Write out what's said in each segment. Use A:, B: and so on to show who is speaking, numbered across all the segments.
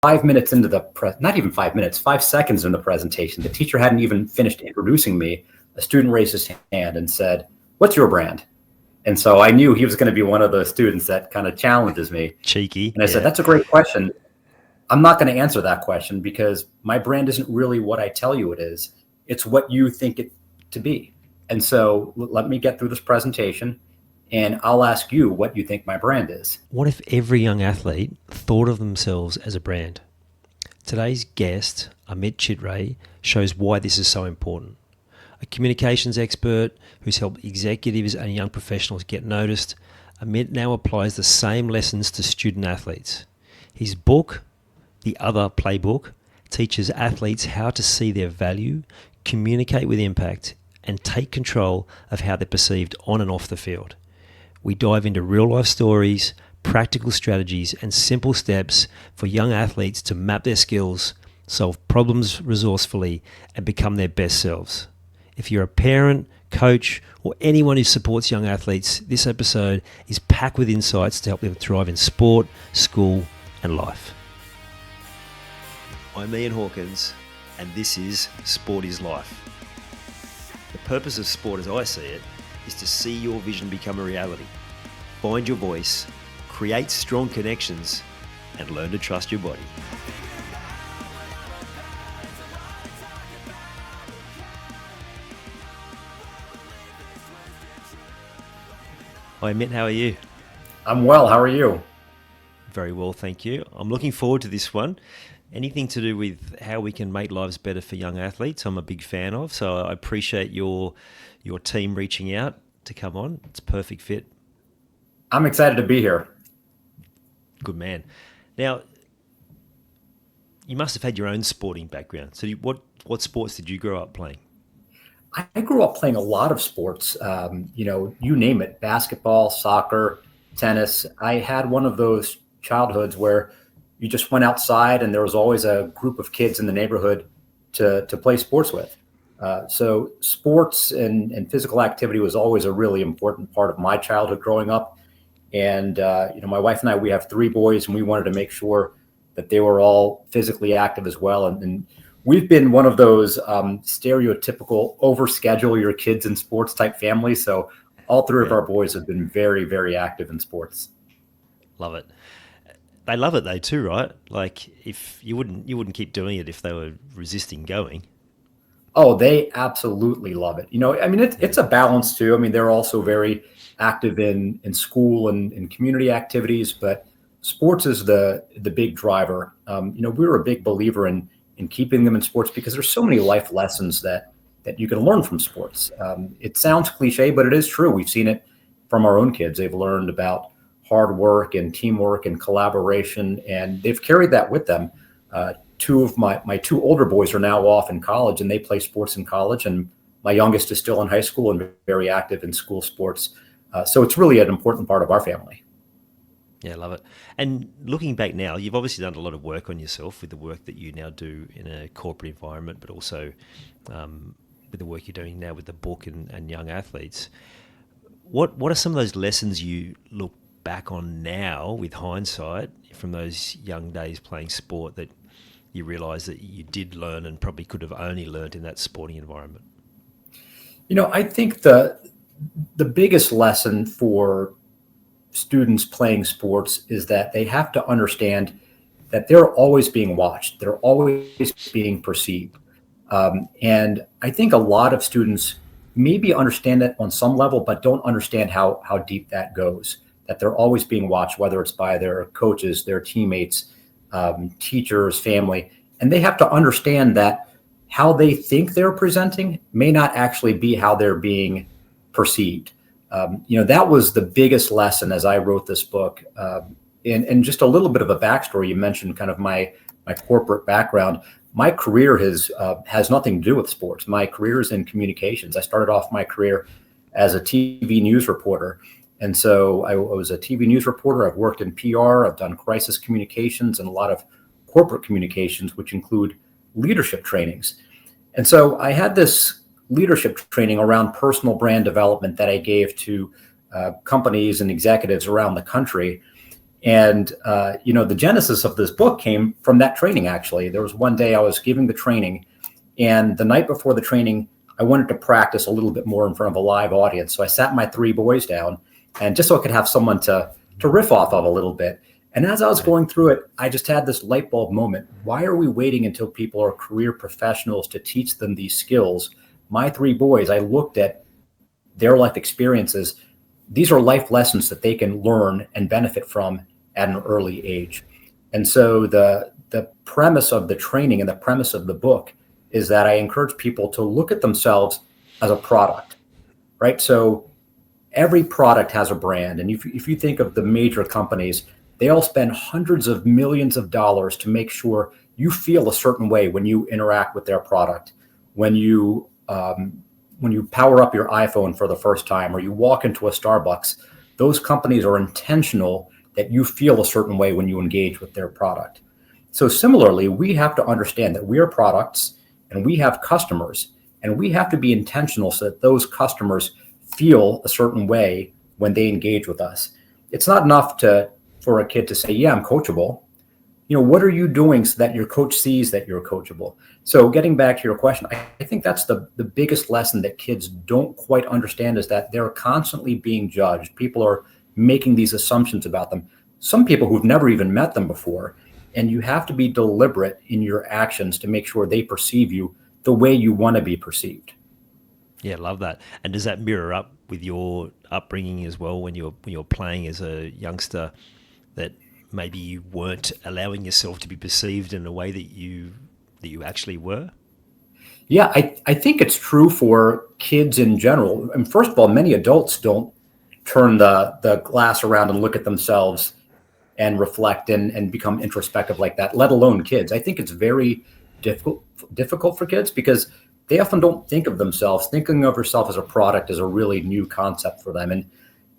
A: 5 minutes into not even 5 minutes, 5 seconds in the presentation, the teacher hadn't even finished introducing me. A student raised his hand and said, "What's your brand?" And so I knew he was going to be one of those students that kind of challenges me.
B: Cheeky.
A: And I said, "That's a great question. I'm not going to answer that question because my brand isn't really what I tell you it is. It's what you think it to be. And so let me get through this presentation and I'll ask you what you think my brand is."
B: What if every young athlete thought of themselves as a brand? Today's guest, Amit Chitre, shows why this is so important. A communications expert who's helped executives and young professionals get noticed, Amit now applies the same lessons to student athletes. His book, The Other Playbook, teaches athletes how to see their value, communicate with impact, and take control of how they're perceived on and off the field. We dive into real-life stories, practical strategies, and simple steps for young athletes to map their skills, solve problems resourcefully, and become their best selves. If you're a parent, coach, or anyone who supports young athletes, this episode is packed with insights to help them thrive in sport, school, and life. I'm Ian Hawkins, and this is Sport is Life. The purpose of sport, as I see it, is to see your vision become a reality. Find your voice, create strong connections, and learn to trust your body. Hi, Amit, how are you?
A: I'm well. How are you?
B: Very well, thank you. I'm looking forward to this one. Anything to do with how we can make lives better for young athletes, I'm a big fan of. So I appreciate your team reaching out to come on. It's a perfect fit.
A: I'm excited to be here.
B: Good man. Now, you must have had your own sporting background. So what sports did you grow up playing?
A: I grew up playing a lot of sports, you name it, basketball, soccer, tennis. I had one of those childhoods where you just went outside and there was always a group of kids in the neighborhood to play sports with. So sports and physical activity was always a really important part of my childhood growing up. And, my wife and I, we have 3 boys and we wanted to make sure that they were all physically active as well. And we've been one of those stereotypical overschedule your kids in sports type families. So all 3 of our boys have been very, very active in sports.
B: Love it. They love it though too, right? Like if you wouldn't keep doing it if they were resisting going.
A: Oh, they absolutely love it. It's a balance too. I mean, they're also very active in school and in community activities, but sports is the big driver. We're a big believer in keeping them in sports because there's so many life lessons that you can learn from sports. It sounds cliche, but it is true. We've seen it from our own kids. They've learned about hard work and teamwork and collaboration, and they've carried that with them. 2 of my 2 older boys are now off in college and they play sports in college, and my youngest is still in high school and very active in school sports. So it's really an important part of our family.
B: Yeah, I love it. And looking back now, you've obviously done a lot of work on yourself with the work that you now do in a corporate environment, but also with the work you're doing now with the book and young athletes. What are some of those lessons you look back on now with hindsight from those young days playing sport that you realise that you did learn and probably could have only learned in that sporting environment?
A: I think the biggest lesson for students playing sports is that they have to understand that they're always being watched. They're always being perceived. And I think a lot of students maybe understand that on some level, but don't understand how deep that goes, that they're always being watched, whether it's by their coaches, their teammates, teachers, family. And they have to understand that how they think they're presenting may not actually be how they're being perceived. That was the biggest lesson as I wrote this book. And just a little bit of a backstory. You mentioned kind of my corporate background. My career has nothing to do with sports. My career is in communications. I started off my career as a TV news reporter. And so I was a TV news reporter. I've worked in PR. I've done crisis communications and a lot of corporate communications, which include leadership trainings. And so I had this leadership training around personal brand development that I gave to companies and executives around the country. And the genesis of this book came from that training. Actually, there was one day I was giving the training, and the night before the training, I wanted to practice a little bit more in front of a live audience. So I sat my three boys down, and just so I could have someone to riff off of a little bit. And as I was going through it, I just had this light bulb moment. Why are we waiting until people are career professionals to teach them these skills? My three boys, I looked at their life experiences. These are life lessons that they can learn and benefit from at an early age. And so the premise of the training and the premise of the book is that I encourage people to look at themselves as a product, right? So every product has a brand. And if you think of the major companies, they all spend hundreds of millions of dollars to make sure you feel a certain way when you interact with their product. When you power up your iPhone for the first time, or you walk into a Starbucks, those companies are intentional that you feel a certain way when you engage with their product. So similarly, we have to understand that we are products and we have customers, and we have to be intentional so that those customers feel a certain way when they engage with us. It's not enough for a kid to say, yeah, I'm coachable. What are you doing so that your coach sees that you're coachable? So getting back to your question, I think that's the biggest lesson that kids don't quite understand, is that they're constantly being judged. People are making these assumptions about them. Some people who've never even met them before. And you have to be deliberate in your actions to make sure they perceive you the way you want to be perceived.
B: Yeah, love that. And does that mirror up with your upbringing as well when you're playing as a youngster, that maybe you weren't allowing yourself to be perceived in a way that you actually were?
A: Yeah, I think it's true for kids in general. And first of all, many adults don't turn the glass around and look at themselves and reflect and become introspective like that, let alone kids. I think it's very difficult for kids because they often don't think of themselves. Thinking of yourself as a product is a really new concept for them. And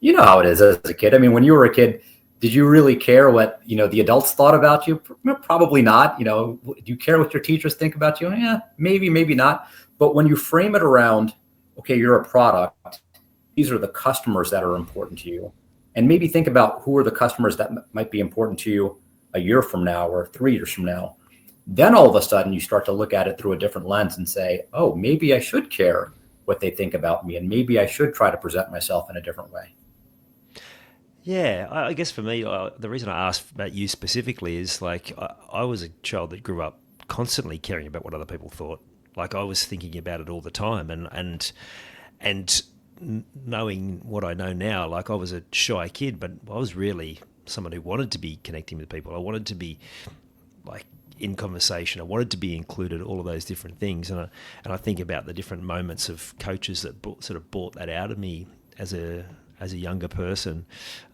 A: you know how it is as a kid. I mean, when you were a kid, did you really care what, the adults thought about you? Probably not. Do you care what your teachers think about you? Yeah, maybe not. But when you frame it around, okay, you're a product, these are the customers that are important to you. And maybe think about who are the customers that might be important to you a year from now or 3 years from now. Then all of a sudden you start to look at it through a different lens and say, oh, maybe I should care what they think about me. And maybe I should try to present myself in a different way.
B: Yeah, I guess for me, the reason I asked about you specifically is like I was a child that grew up constantly caring about what other people thought. Like I was thinking about it all the time, and knowing what I know now, like I was a shy kid, but I was really someone who wanted to be connecting with people. I wanted to be like in conversation. I wanted to be included. All of those different things, and I think about the different moments of coaches that sort of brought that out of me as a younger person.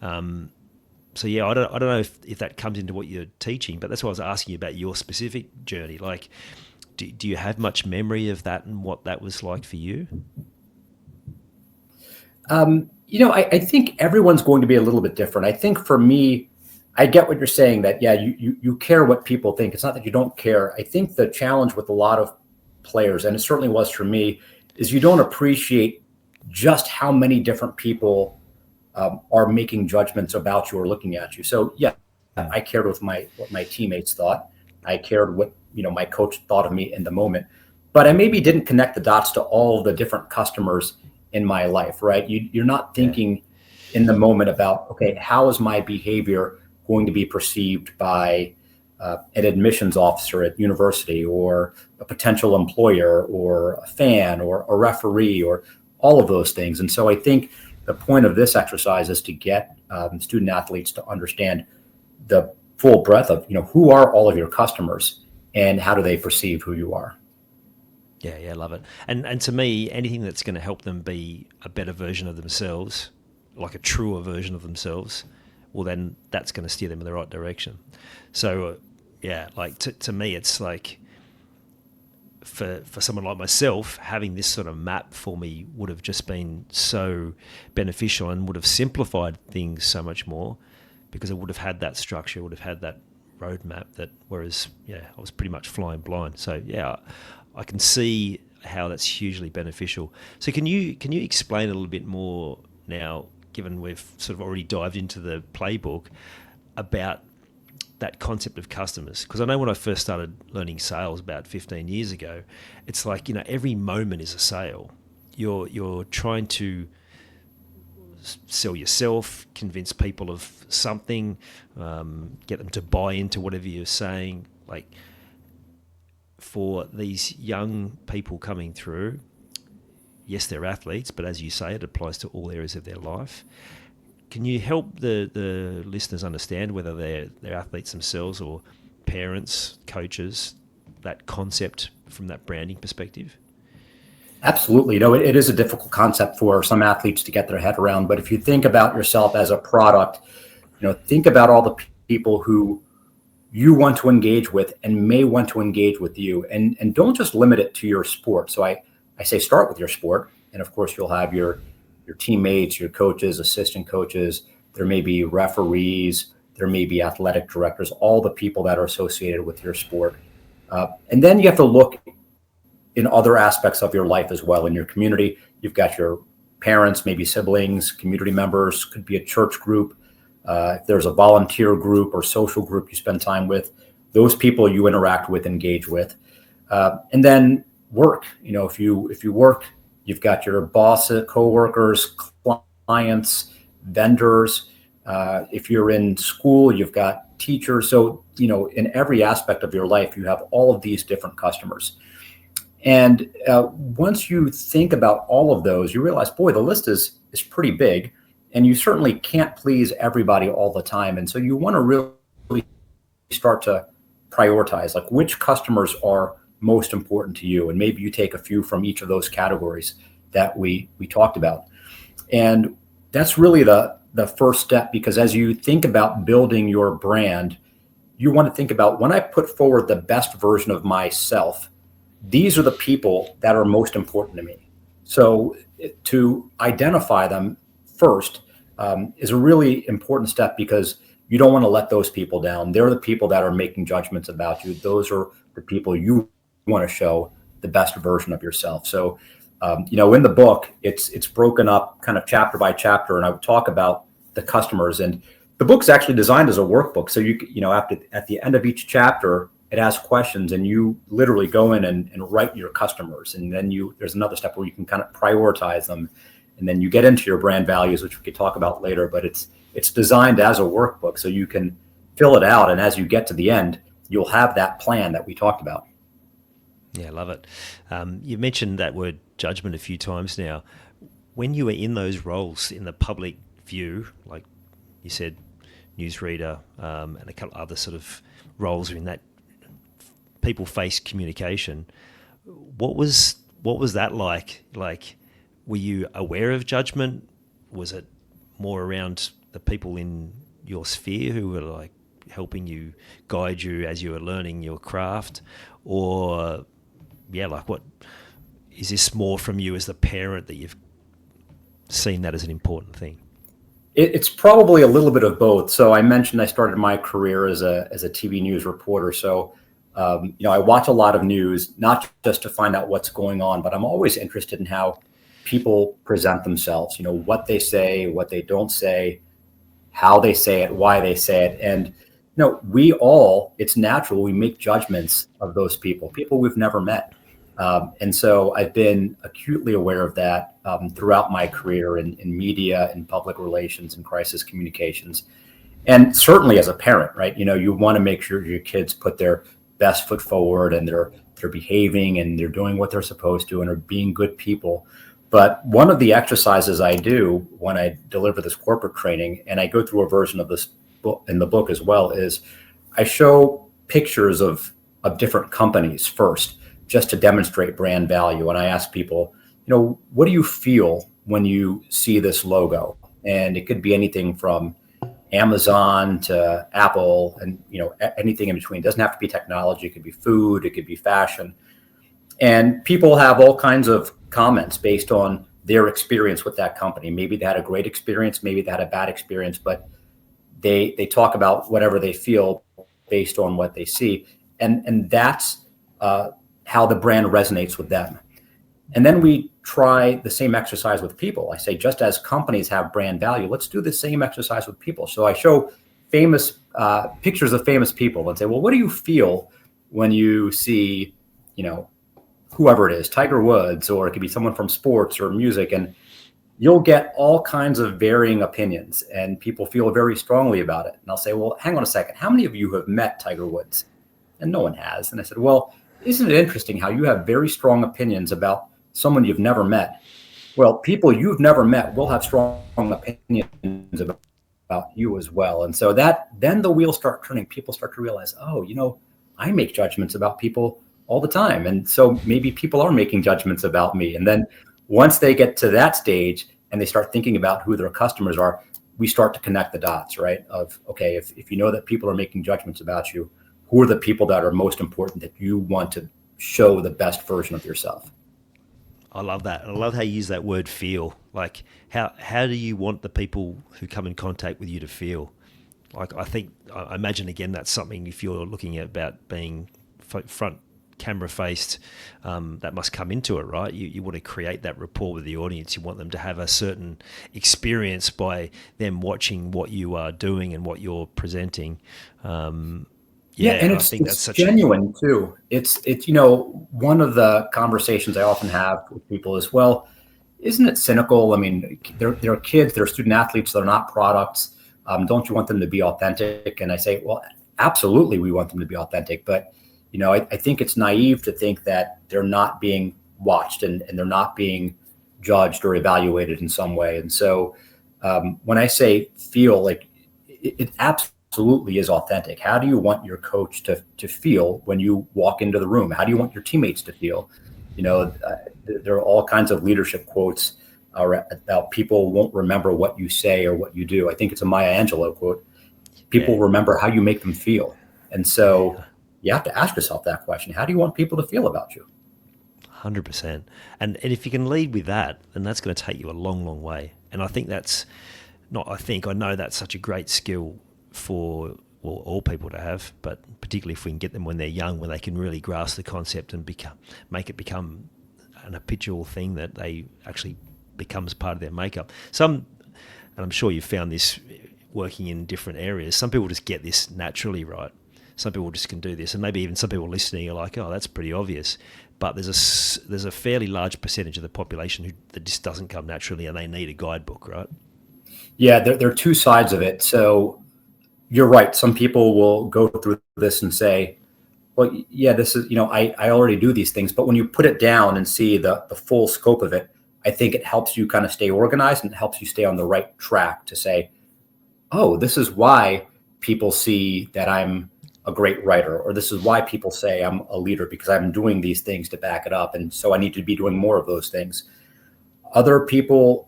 B: So yeah, I don't know if that comes into what you're teaching, but that's why I was asking you about your specific journey. Like, do you have much memory of that and what that was like for you?
A: I think everyone's going to be a little bit different. I think for me, I get what you're saying that, yeah, you care what people think. It's not that you don't care. I think the challenge with a lot of players, and it certainly was for me, is you don't appreciate just how many different people are making judgments about you or looking at you. So yeah,
B: Mm.
A: I cared what my teammates thought. I cared what my coach thought of me in the moment, but I maybe didn't connect the dots to all the different customers in my life. Right? You're not
B: Yeah.
A: thinking in the moment about, okay, how is my behavior going to be perceived by an admissions officer at university, or a potential employer, or a fan, or a referee, or all of those things. And so I think the point of this exercise is to get student athletes to understand the full breadth of, who are all of your customers and how do they perceive who you are.
B: Yeah, love it. And to me, anything that's going to help them be a better version of themselves, like a truer version of themselves, well, then that's going to steer them in the right direction. So, yeah, like to me, it's like for someone like myself, having this sort of map for me would have just been so beneficial and would have simplified things so much more, because I would have had that structure, would have had that roadmap. That whereas, yeah, I was pretty much flying blind. So yeah, I can see how that's hugely beneficial. So can you explain a little bit more now, given we've sort of already dived into the playbook? about that concept of customers? Because I know when I first started learning sales about 15 years ago, it's like, every moment is a sale. You're trying to sell yourself, convince people of something, get them to buy into whatever you're saying. Like, for these young people coming through, yes, they're athletes, but as you say, it applies to all areas of their life. Can you help the listeners understand, whether they're athletes themselves or parents, coaches, that concept from that branding perspective?
A: Absolutely. It is a difficult concept for some athletes to get their head around. But if you think about yourself as a product, think about all the people who you want to engage with and may want to engage with you. And don't just limit it to your sport. So I say start with your sport. And of course, you'll have your teammates, your coaches, assistant coaches. There may be referees. There may be athletic directors, all the people that are associated with your sport. And then you have to look in other aspects of your life as well. In your community, you've got your parents, maybe siblings, community members, could be a church group. If there's a volunteer group or social group you spend time with, those people you interact with, engage with. And then work. If you work, you've got your boss, coworkers, clients, vendors. If you're in school, you've got teachers. So, in every aspect of your life, you have all of these different customers. And once you think about all of those, you realize, boy, the list is pretty big, and you certainly can't please everybody all the time. And so you want to really start to prioritize, like, which customers are most important to you. And maybe you take a few from each of those categories that we talked about. And that's really the first step, because as you think about building your brand, you want to think about, when I put forward the best version of myself, these are the people that are most important to me. So to identify them first is a really important step, because you don't want to let those people down. They're the people that are making judgments about you. Those are the people you want to show the best version of yourself. So, in the book, it's broken up kind of chapter by chapter, and I would talk about the customers. And the book's actually designed as a workbook. So at the end of each chapter, it asks questions, and you literally go in and write your customers. And then there's another step where you can kind of prioritize them. And then you get into your brand values, which we could talk about later, but it's designed as a workbook, so you can fill it out. And as you get to the end, you'll have that plan that we talked about.
B: Yeah, I love it. You mentioned that word judgment a few times now. When you were in those roles in the public view, like you said, newsreader, and a couple other sort of roles in that people-face communication, what was that like? Like, were you aware of judgment? Was it more around the people in your sphere who were like helping you, guide you as you were learning your craft? Or what is this more from you as the parent, that you've seen that as an important thing?
A: It's probably a little bit of both. So I mentioned I started my career as a TV news reporter. So I watch a lot of news, not just to find out what's going on, but I'm always interested in how people present themselves. What they say, what they don't say, how they say it, why they say it. And it's natural, we make judgments of those people we've never met. And so I've been acutely aware of that throughout my career in media and public relations and crisis communications. And certainly as a parent, right? You want to make sure your kids put their best foot forward, and they're behaving, and they're doing what they're supposed to, and are being good people. But one of the exercises I do when I deliver this corporate training, and I go through a version of this book in the book as well, is I show pictures of different companies first, just to demonstrate brand value. And I ask people, what do you feel when you see this logo? And it could be anything from Amazon to Apple, and anything in between. It doesn't have to be technology. It could be food. It could be fashion. And people have all kinds of comments based on their experience with that company. Maybe they had a great experience, maybe they had a bad experience, but they talk about whatever they feel based on what they see. And that's how the brand resonates with them. And then we try the same exercise with people. I say, just as companies have brand value, let's do the same exercise with people. So I show famous pictures of famous people and say, well, what do you feel when you see, you know, whoever it is, Tiger Woods, or it could be someone from sports or music, and you'll get all kinds of varying opinions and people feel very strongly about it. And I'll say, well, hang on a second. How many of you have met Tiger Woods? And no one has. And I said, well, isn't it interesting how you have very strong opinions about someone you've never met? Well, people you've never met will have strong opinions about you as well. And so that then the wheels start turning. People start to realize, oh, you know, I make judgments about people all the time. And so maybe people are making judgments about me. And then once they get to that stage and they start thinking about who their customers are, we start to connect the dots, right? Of, okay, if you know that people are making judgments about you, who are the people that are most important that you want to show the best version of yourself?
B: I love that. I love how you use that word feel. Like how do you want the people who come in contact with you to feel? Like I imagine again that's something if you're looking at about being front camera faced, that must come into it, right? You want to create that rapport with the audience. You want them to have a certain experience by them watching what you are doing and what you're presenting.
A: Yeah, and
B: I think that's
A: it's
B: such.
A: genuine too. It's you know, one of the conversations I often have with people is, well, isn't it cynical? I mean, they're kids, they're student athletes, they're not products. Don't you want them to be authentic? And I say, well, absolutely, we want them to be authentic, but you know, I think it's naive to think that they're not being watched and they're not being judged or evaluated in some way. And so when I say feel, like it absolutely is authentic. How do you want your coach to feel when you walk into the room? How do you want your teammates to feel? You know, there are all kinds of leadership quotes about people won't remember what you say or what you do. I think it's a Maya Angelou quote. People
B: Yeah.
A: remember how you make them feel. And so you have to ask yourself that question. How do you want people to feel about you?
B: 100%. And if you can lead with that, then that's going to take you a long, long way. And I think that's not, I know that's such a great skill for all people to have, but particularly if we can get them when they're young, when they can really grasp the concept and make it become an habitual thing that they actually becomes part of their makeup. And I'm sure you've found this working in different areas, some people just get this naturally, right? Some people just can do this, and maybe even some people listening are like, "Oh, that's pretty obvious." But there's a fairly large percentage of the population that just doesn't come naturally, and they need a guidebook, right?
A: Yeah, there are two sides of it. So you're right. Some people will go through this and say, well, yeah, this is, you know, I already do these things. But when you put it down and see the full scope of it, I think it helps you kind of stay organized and it helps you stay on the right track to say, oh, this is why people see that I'm a great writer, or this is why people say I'm a leader, because I'm doing these things to back it up. And so I need to be doing more of those things. Other people,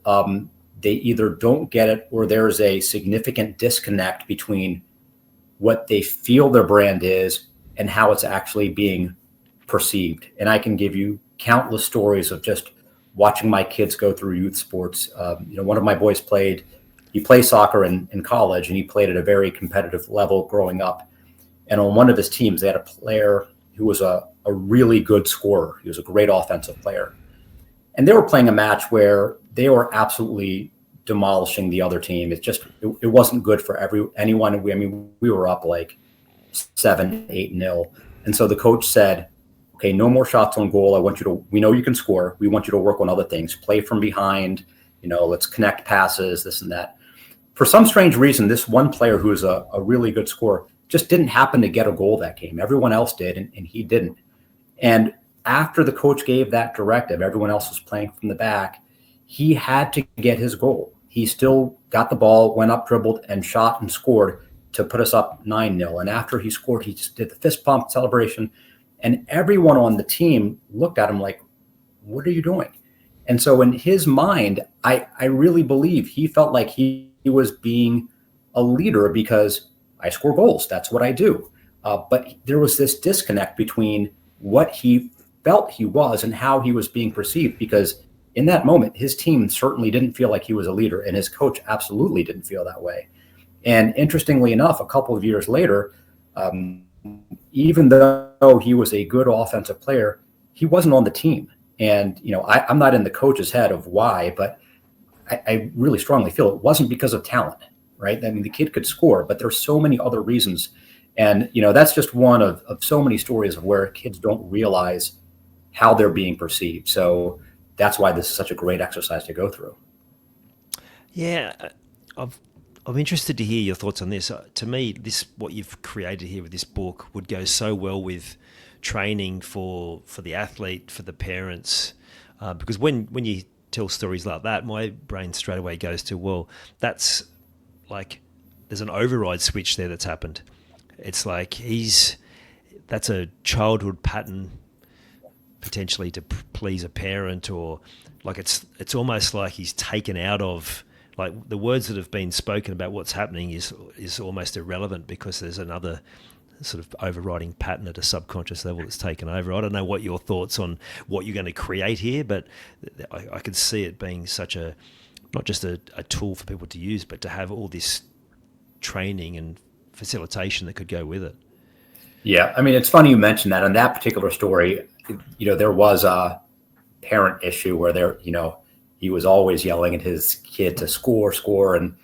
A: they either don't get it or there's a significant disconnect between what they feel their brand is and how it's actually being perceived. And I can give you countless stories of just watching my kids go through youth sports. You know, one of my boys he played soccer in college, and he played at a very competitive level growing up. And on one of his teams, they had a player who was a really good scorer. He was a great offensive player. And they were playing a match where they were absolutely demolishing the other team. It wasn't good for anyone. We were up like 7-8-0. And so the coach said, okay, no more shots on goal. We know you can score. We want you to work on other things, play from behind, you know, let's connect passes, this and that. For some strange reason, this one player who is a really good scorer just didn't happen to get a goal that game. Everyone else did, and he didn't. And after the coach gave that directive, everyone else was playing from the back. He had to get his goal. He still got the ball, went up, dribbled, and shot and scored to put us up 9-0. And after he scored, he just did the fist pump celebration. And everyone on the team looked at him like, what are you doing? And so in his mind, I really believe he felt like he was being a leader because I score goals. That's what I do. But there was this disconnect between what he felt he was and how he was being perceived, because in that moment, his team certainly didn't feel like he was a leader, and his coach absolutely didn't feel that way. And interestingly enough, a couple of years later, even though he was a good offensive player, he wasn't on the team. And, you know, I'm not in the coach's head of why, but I really strongly feel it wasn't because of talent. right? I mean, the kid could score, but there's so many other reasons. And, that's just one of so many stories of where kids don't realize how they're being perceived. So that's why this is such a great exercise to go through.
B: Yeah, I'm interested to hear your thoughts on this. To me, this what you've created here with this book would go so well with training for the athlete, for the parents, because when you tell stories like that, my brain straight away goes to, well, that's like there's an override switch there that's happened. It's like that's a childhood pattern potentially to please a parent, or like it's almost like he's taken out of, like, the words that have been spoken about what's happening is almost irrelevant because there's another sort of overriding pattern at a subconscious level that's taken over. I don't know what your thoughts on what you're going to create here, but I could see it being such a, not just a tool for people to use, but to have all this training and facilitation that could go with it.
A: Yeah. I mean, it's funny you mentioned that. In that particular story, there was a parent issue where he was always yelling at his kid to score. And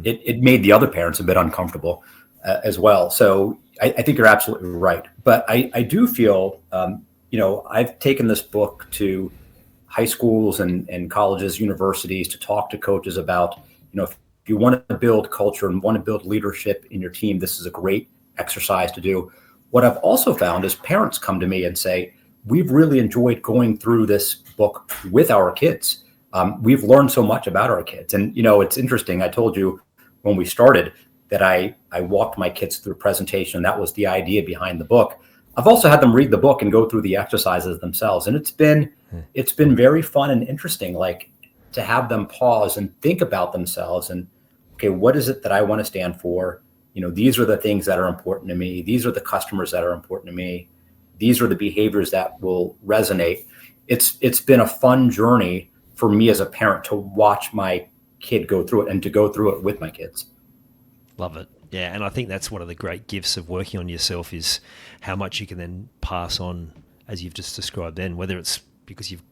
A: it made the other parents a bit uncomfortable as well. So I think you're absolutely right. But I do feel, I've taken this book to high schools and colleges, universities, to talk to coaches about, if you want to build culture and want to build leadership in your team, this is a great exercise to do. What I've also found is parents come to me and say, we've really enjoyed going through this book with our kids. We've learned so much about our kids. And, it's interesting. I told you when we started that I walked my kids through a presentation. That was the idea behind the book. I've also had them read the book and go through the exercises themselves. And it's been very fun and interesting, like, to have them pause and think about themselves and, okay, what is it that I want to stand for? These are the things that are important to me. These are the customers that are important to me. These are the behaviors that will resonate. It's been a fun journey for me as a parent to watch my kid go through it and to go through it with my kids.
B: Love it. Yeah, and I think that's one of the great gifts of working on yourself is how much you can then pass on, as you've just described then, whether it's because you've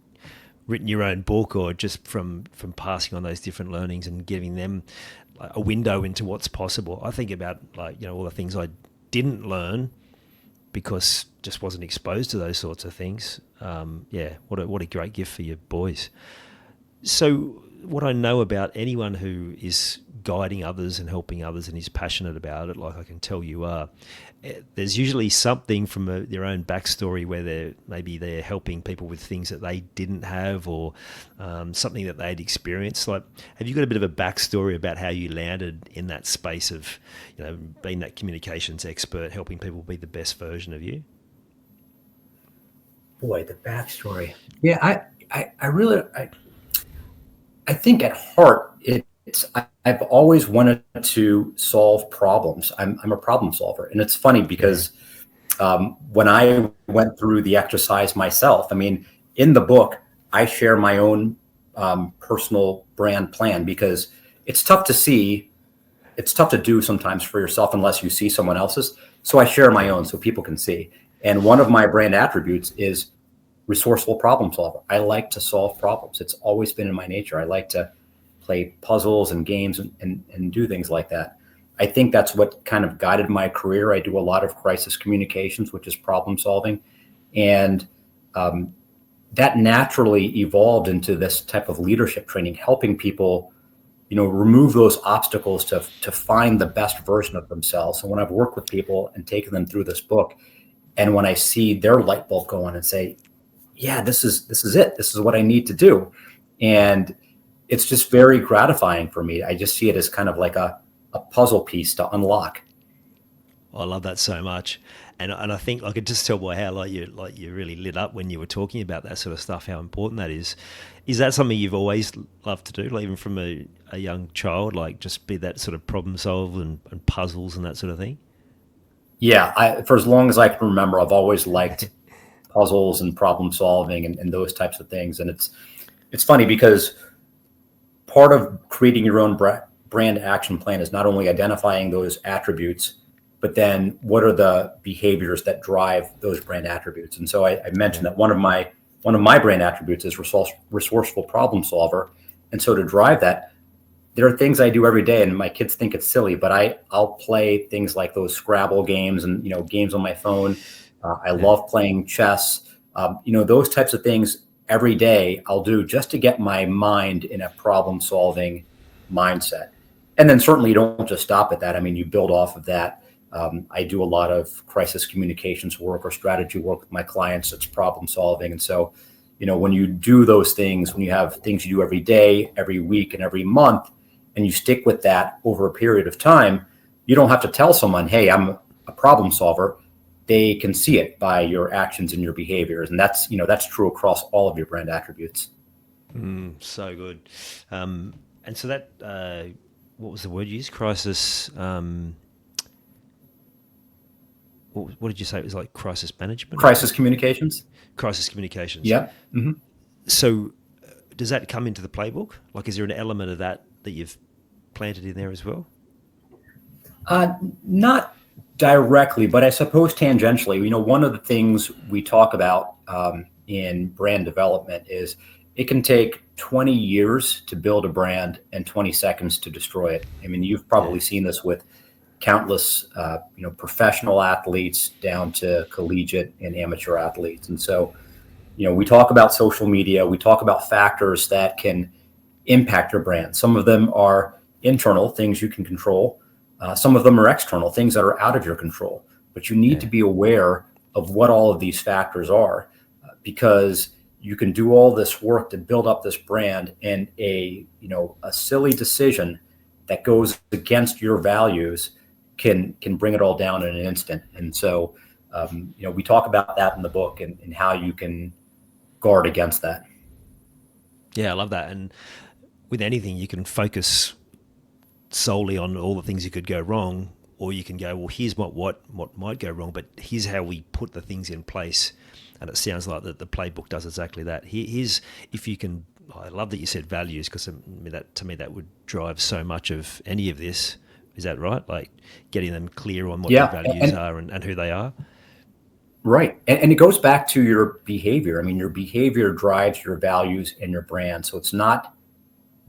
B: written your own book or just from passing on those different learnings and giving them a window into what's possible. I think about, like, all the things I didn't learn because just wasn't exposed to those sorts of things. What a great gift for your boys. So what I know about anyone who is guiding others and helping others and is passionate about it, like I can tell you are, there's usually something from their own backstory where they're helping people with things that they didn't have, or something that they'd experienced. Like, have you got a bit of a backstory about how you landed in that space of, being that communications expert, helping people be the best version of you?
A: Boy, the backstory. Yeah, I really think at heart I've always wanted to solve problems. I'm a problem solver, and it's funny because when I went through the exercise myself, I mean, in the book I share my own personal brand plan because it's tough to do sometimes for yourself unless you see someone else's. So I share my own so people can see. And one of my brand attributes is resourceful problem solver. I like to solve problems. It's always been in my nature. I like to play puzzles and games and do things like that. I think that's what kind of guided my career. I do a lot of crisis communications, which is problem solving. And that naturally evolved into this type of leadership training, helping people, remove those obstacles to find the best version of themselves. And when I've worked with people and taken them through this book, and when I see their light bulb go on and say, yeah, this is it. This is what I need to do. And it's just very gratifying for me. I just see it as kind of like a puzzle piece to unlock.
B: I love that so much. And I think I could just tell by how you really lit up when you were talking about that sort of stuff, how important that is. Is that something you've always loved to do, like even from a young child, like just be that sort of problem solve and puzzles and that sort of thing?
A: Yeah, for as long as I can remember, I've always liked puzzles and problem solving and those types of things. And it's funny because part of creating your own brand action plan is not only identifying those attributes, but then what are the behaviors that drive those brand attributes? And so I mentioned that one of my brand attributes is resourceful problem solver. And so to drive that, there are things I do every day, and my kids think it's silly, but I'll play things like those Scrabble games and games on my phone. I
B: Yeah.
A: love playing chess. Those types of things every day I'll do just to get my mind in a problem solving mindset. And then certainly you don't just stop at that. I mean, you build off of that. I do a lot of crisis communications work or strategy work with my clients. It's problem solving, and so when you do those things, when you have things you do every day, every week, and every month, and you stick with that over a period of time, you don't have to tell someone, hey, I'm a problem solver. They can see it by your actions and your behaviors. And that's true across all of your brand attributes.
B: So good. And so that, what was the word you used? Crisis. What did you say? It was like crisis management?
A: Crisis communications.
B: Crisis communications.
A: Yeah. Mm-hmm.
B: So does that come into the playbook? Like, is there an element of that you've planted in there as well?
A: Not directly, but I suppose tangentially. One of the things we talk about in brand development is it can take 20 years to build a brand and 20 seconds to destroy it. I mean, you've probably seen this with countless, professional athletes down to collegiate and amateur athletes. And so, we talk about social media, we talk about factors that can impact your brand. Some of them are internal, things you can control. Some of them are external, things that are out of your control. But you need to be aware of what all of these factors are, because you can do all this work to build up this brand, and a silly decision that goes against your values can bring it all down in an instant. And so, we talk about that in the book and how you can guard against that.
B: Yeah, I love that. And with anything, you can focus solely on all the things that could go wrong, or you can go, well, here's what might go wrong, but here's how we put the things in place. And it sounds like the playbook does exactly that. Here's, if you can, I love that you said values, because to me that would drive so much of any of this. Is that right? Like getting them clear on what their values are and who they are.
A: Right. And it goes back to your behavior. I mean, your behavior drives your values and your brand. So it's not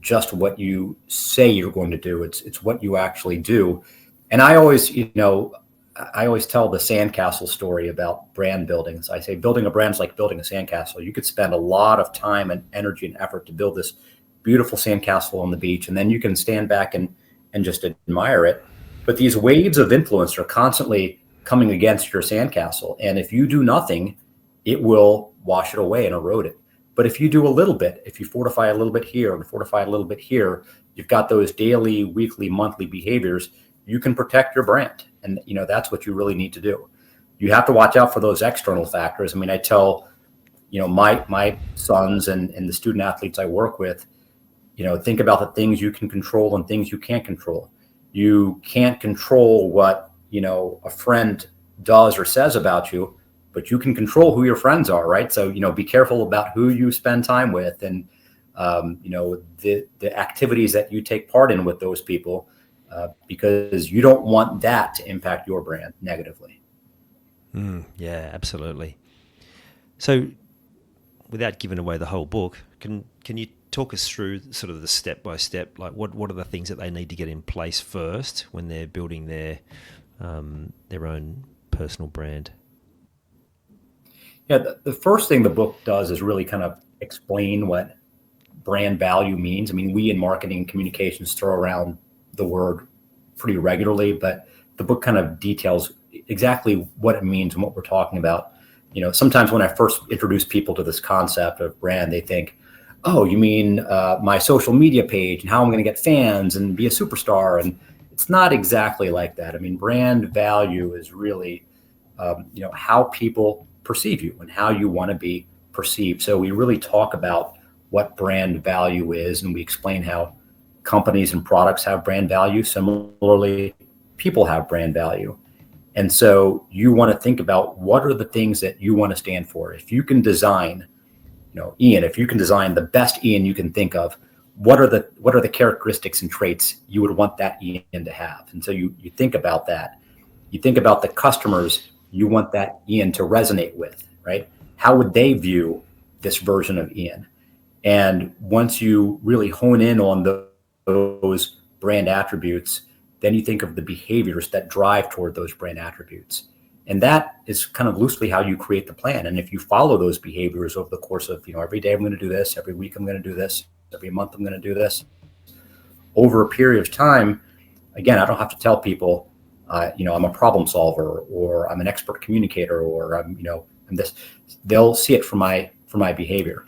A: just what you say you're going to do. It's what you actually do. And I always tell the sandcastle story about brand building. So I say building a brand is like building a sandcastle. You could spend a lot of time and energy and effort to build this beautiful sandcastle on the beach, and then you can stand back and just admire it. But these waves of influence are constantly coming against your sandcastle. And if you do nothing, it will wash it away and erode it. But if you do a little bit, if you fortify a little bit here and fortify a little bit here, you've got those daily, weekly, monthly behaviors, you can protect your brand. And, that's what you really need to do. You have to watch out for those external factors. I mean, I tell, my sons and the student athletes I work with, think about the things you can control and things you can't control. You can't control what, a friend does or says about you, but you can control who your friends are, right? So, be careful about who you spend time with and, the activities that you take part in with those people, because you don't want that to impact your brand negatively.
B: Yeah, absolutely. So without giving away the whole book, can you talk us through sort of the step by step, like what are the things that they need to get in place first when they're building their own personal brand?
A: Yeah, the first thing the book does is really kind of explain what brand value means. I mean, we in marketing and communications throw around the word pretty regularly, but the book kind of details exactly what it means and what we're talking about. Sometimes when I first introduce people to this concept of brand, they think, oh, you mean my social media page and how I'm going to get fans and be a superstar. And it's not exactly like that. I mean, brand value is really, how people perceive you and how you want to be perceived. So we really talk about what brand value is, and we explain how companies and products have brand value. Similarly, people have brand value. And so you want to think about what are the things that you want to stand for. If you can design, Ian, if you can design the best Ian you can think of, what are the characteristics and traits you would want that Ian to have? And so you think about that. You think about the customers you want that Ian to resonate with, right? How would they view this version of Ian? And once you really hone in on those brand attributes, then you think of the behaviors that drive toward those brand attributes. And that is kind of loosely how you create the plan. And if you follow those behaviors over the course of, every day I'm going to do this, every week I'm going to do this, every month I'm going to do this, over a period of time, again, I don't have to tell people, I'm a problem solver, or I'm an expert communicator, or I'm this. They'll see it from my behavior.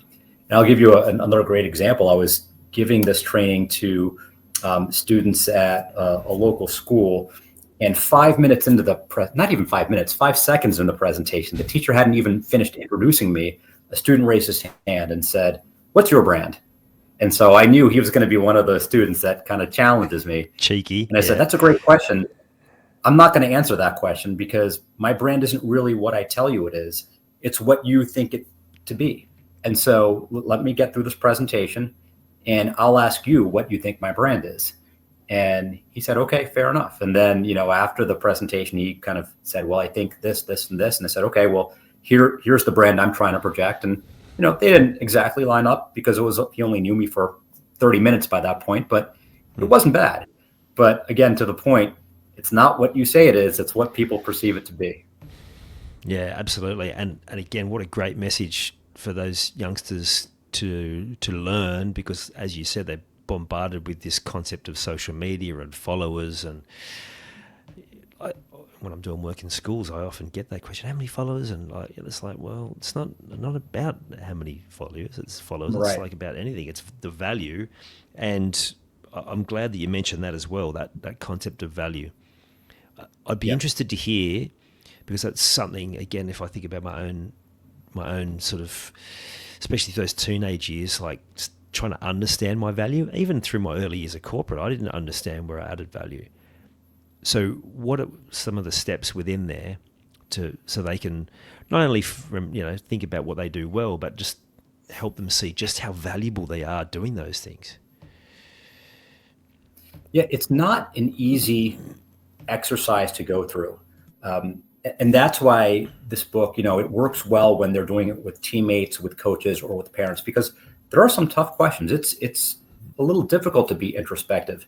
A: And I'll give you another great example. I was giving this training to students at a local school, and 5 minutes into not even 5 minutes, 5 seconds in the presentation, the teacher hadn't even finished introducing me. A student raised his hand and said, "What's your brand?" And so I knew he was going to be one of the students that kind of challenges me.
B: Cheeky.
A: And I said, "That's a great question. I'm not going to answer that question because my brand isn't really what I tell you it is. It's what you think it to be. And so let me get through this presentation and I'll ask you what you think my brand is." And he said, "Okay, fair enough." And then, after the presentation, he kind of said, "Well, I think this, this, and this." And I said, "Okay, well, here's the brand I'm trying to project." And, they didn't exactly line up because he only knew me for 30 minutes by that point, but it wasn't bad. But again, to the point, it's not what you say it is, it's what people perceive it to be.
B: Yeah, absolutely. And again, what a great message for those youngsters to learn, because as you said, they're bombarded with this concept of social media and followers. And when I'm doing work in schools, I often get that question, how many followers? And it's like, well, it's not about how many followers. It's followers. Right. It's like about anything. It's the value. And I'm glad that you mentioned that as well, that concept of value. I'd be interested to hear, because that's something, again, if I think about my own sort of, especially those teenage years, like trying to understand my value. Even through my early years of corporate, I didn't understand where I added value. So what are some of the steps within there so they can not only think about what they do well, but just help them see just how valuable they are doing those things?
A: Yeah, it's not an easy exercise to go through. And that's why this book, it works well when they're doing it with teammates, with coaches, or with parents, because there are some tough questions. It's a little difficult to be introspective.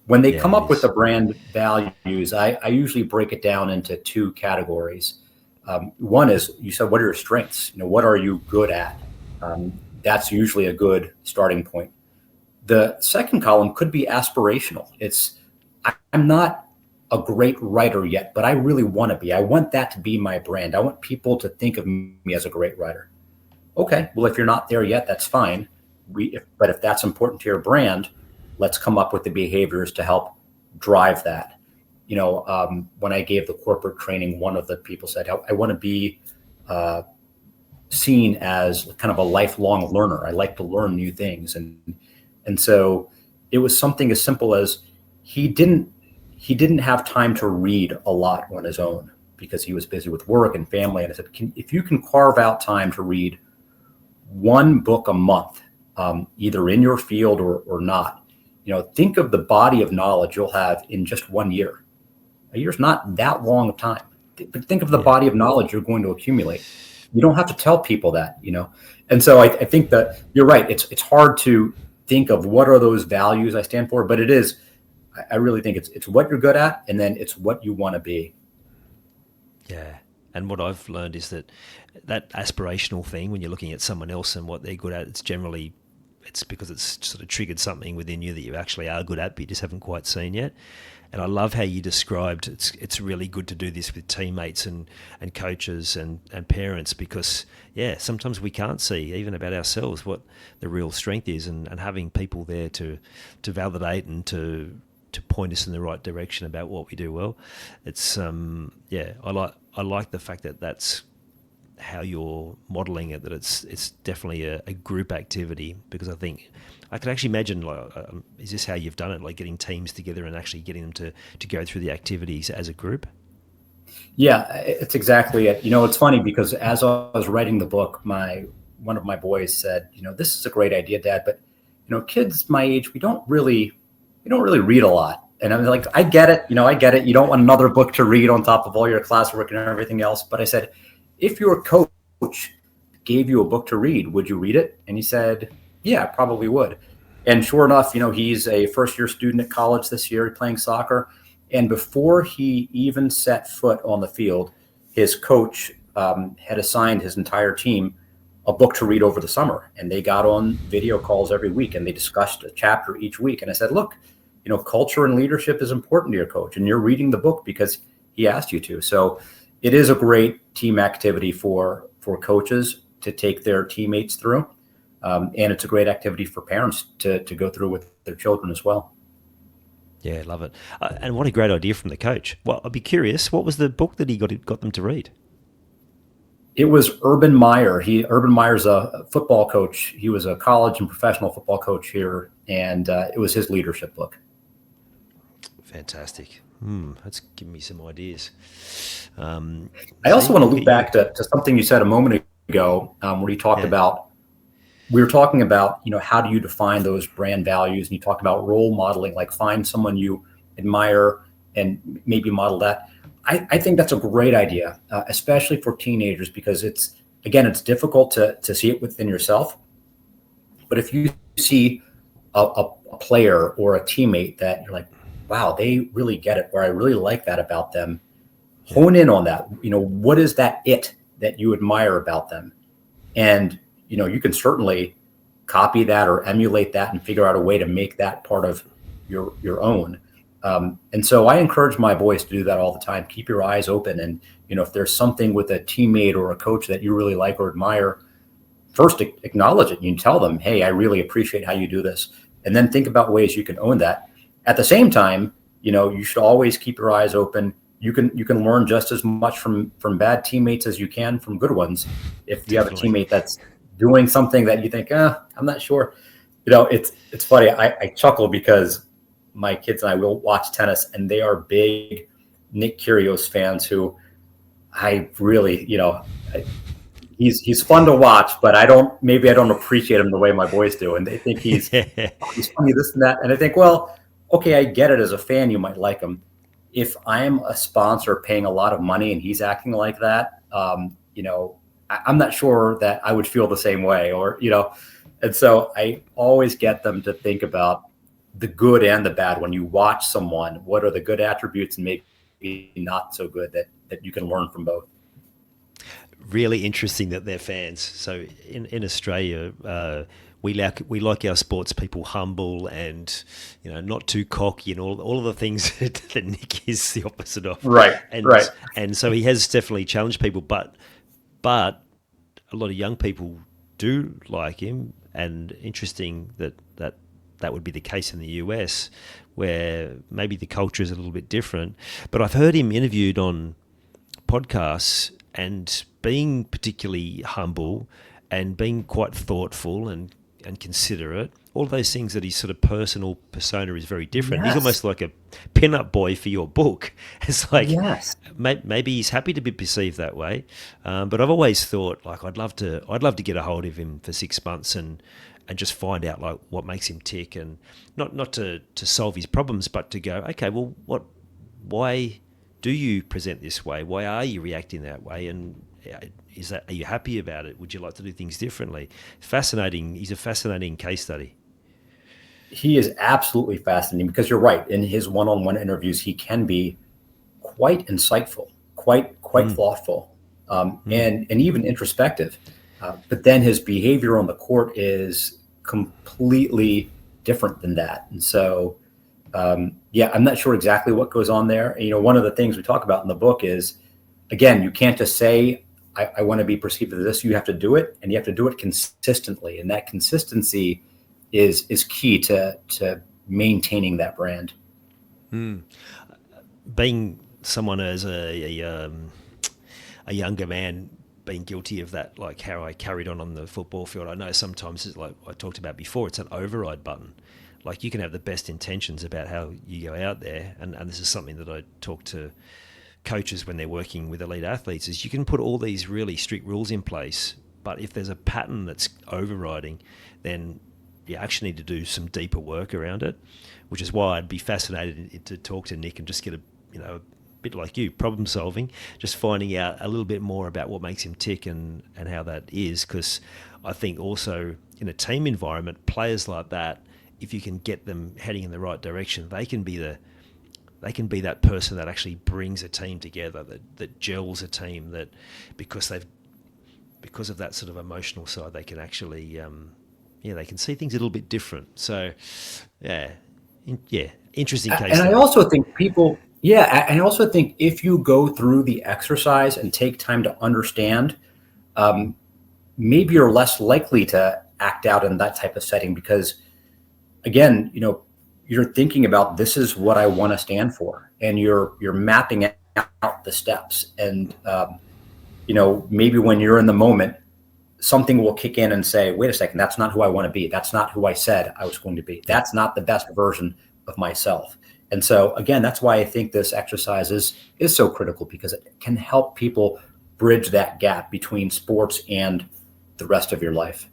A: When they come up with the brand values, I usually break it down into two categories. One is, you said, what are your strengths? What are you good at? That's usually a good starting point. The second column could be aspirational. I'm not a great writer yet, but I really want to be. I want that to be my brand. I want people to think of me as a great writer. Okay, well, if you're not there yet, that's fine. But if that's important to your brand, let's come up with the behaviors to help drive that. When I gave the corporate training, one of the people said, I want to be seen as kind of a lifelong learner. I like to learn new things. And so it was something as simple as he didn't have time to read a lot on his own because he was busy with work and family. And I said, if you can carve out time to read one book a month, either in your field or not, think of the body of knowledge you'll have in just 1 year. A year's not that long of time, but think of the body of knowledge you're going to accumulate. You don't have to tell people that, And so I think that you're right. It's hard to think of what are those values I stand for, but it is, I really think it's what you're good at, and then it's what you want to be.
B: Yeah. And what I've learned is that aspirational thing, when you're looking at someone else and what they're good at, it's because it's sort of triggered something within you that you actually are good at, but you just haven't quite seen yet. And I love how you described it's really good to do this with teammates and coaches and parents, because, sometimes we can't see, even about ourselves, what the real strength is, and having people there to validate and to point us in the right direction about what we do well. It's, I like the fact that that's how you're modelling it, that it's definitely a group activity, because I think I could actually imagine, is this how you've done it, like getting teams together and actually getting them to go through the activities as a group?
A: Yeah, it's exactly it. It's funny because as I was writing the book, one of my boys said, "This is a great idea, Dad, but kids my age, we don't really read a lot." And I was like, I get it. I get it. You don't want another book to read on top of all your classwork and everything else. But I said, if your coach gave you a book to read, would you read it? And he said, yeah, I probably would. And sure enough, he's a first year student at college this year playing soccer. And before he even set foot on the field, his coach had assigned his entire team a book to read over the summer. And they got on video calls every week and they discussed a chapter each week. And I said, look, culture and leadership is important to your coach, and you're reading the book because he asked you to. So it is a great team activity for coaches to take their teammates through. And it's a great activity for parents to go through with their children as well.
B: Yeah, love it. And what a great idea from the coach. Well, I'd be curious, what was the book that he got them to read?
A: It was Urban Meyer. Urban Meyer's a football coach. He was a college and professional football coach here, and it was his leadership book.
B: Fantastic. That's giving me some ideas.
A: I also want to loop back to something you said a moment ago, where you talked about, we were talking about, how do you define those brand values? And you talked about role modeling, like find someone you admire and maybe model that. I think that's a great idea, especially for teenagers, because it's difficult to see it within yourself. But if you see a player or a teammate that you're like, wow, they really get it, or I really like that about them, hone in on that. What is that it that you admire about them? And, you can certainly copy that or emulate that and figure out a way to make that part of your own. And so I encourage my boys to do that all the time. Keep your eyes open. And, if there's something with a teammate or a coach that you really like or admire, first acknowledge it. You can tell them, hey, I really appreciate how you do this. And then think about ways you can own that. At the same time, you should always keep your eyes open. You can learn just as much from bad teammates as you can from good ones. If you have a teammate that's doing something that you think, I'm not sure, it's funny. I chuckle because my kids and I will watch tennis, and they are big Nick Kyrgios fans who I really, he's fun to watch, but I don't appreciate him the way my boys do. And they think he's funny, this and that. And I think, well, okay, I get it. As a fan, you might like him. If I'm a sponsor paying a lot of money and he's acting like that, I'm not sure that I would feel the same way, and so I always get them to think about the good and the bad. When you watch someone, what are the good attributes and maybe not so good that you can learn from both?
B: Really interesting that they're fans. So in Australia, we like our sports people humble and not too cocky and all of the things that Nick is the opposite of.
A: Right.
B: And so he has definitely challenged people, but a lot of young people do like him. And interesting that would be the case in the US, where maybe the culture is a little bit different. But I've heard him interviewed on podcasts and being particularly humble and being quite thoughtful and considerate, all of those things that his sort of personal persona is very different. Yes. He's almost like a pin-up boy for your book. It's like, yes, maybe he's happy to be perceived that way. But I've always thought, like, I'd love to get a hold of him for 6 months and just find out like what makes him tick, and not to solve his problems, but to go, okay, well, why do you present this way? Why are you reacting that way? And are you happy about it? Would you like to do things differently? Fascinating. He's a fascinating case study.
A: He is absolutely fascinating, because you're right. In his one-on-one interviews, he can be quite insightful, quite thoughtful, and even introspective. But then his behavior on the court is completely different than that. And so, I'm not sure exactly what goes on there. One of the things we talk about in the book is, again, you can't just say, I want to be perceived as this. You have to do it, and you have to do it consistently. And that consistency is key to maintaining that brand.
B: Being someone as a younger man, being guilty of that, like how I carried on the football field, I know sometimes, it's like I talked about before, it's an override button. Like, you can have the best intentions about how you go out there, and this is something that I talk to coaches when they're working with elite athletes, is you can put all these really strict rules in place, but if there's a pattern that's overriding, then you actually need to do some deeper work around it, which is why I'd be fascinated to talk to Nick and just get a bit like you, problem solving, just finding out a little bit more about what makes him tick and how that is, because I think also in a team environment, players like that, if you can get them heading in the right direction, they can be that person that actually brings a team together, that gels a team, that because of that sort of emotional side, they can actually they can see things a little bit different. So yeah, interesting case
A: And I
B: study.
A: also think people, yeah, and I also think if you go through the exercise and take time to understand, um, maybe you're less likely to act out in that type of setting because, again, you're thinking about this is what I want to stand for, and you're mapping out the steps, and maybe when you're in the moment, something will kick in and say, wait a second, that's not who I want to be. That's not who I said I was going to be.
B: Yep.
A: That's not the best version of myself. And so again, that's why I think this exercise is so critical because it can help people bridge that gap between sports and the rest of your life.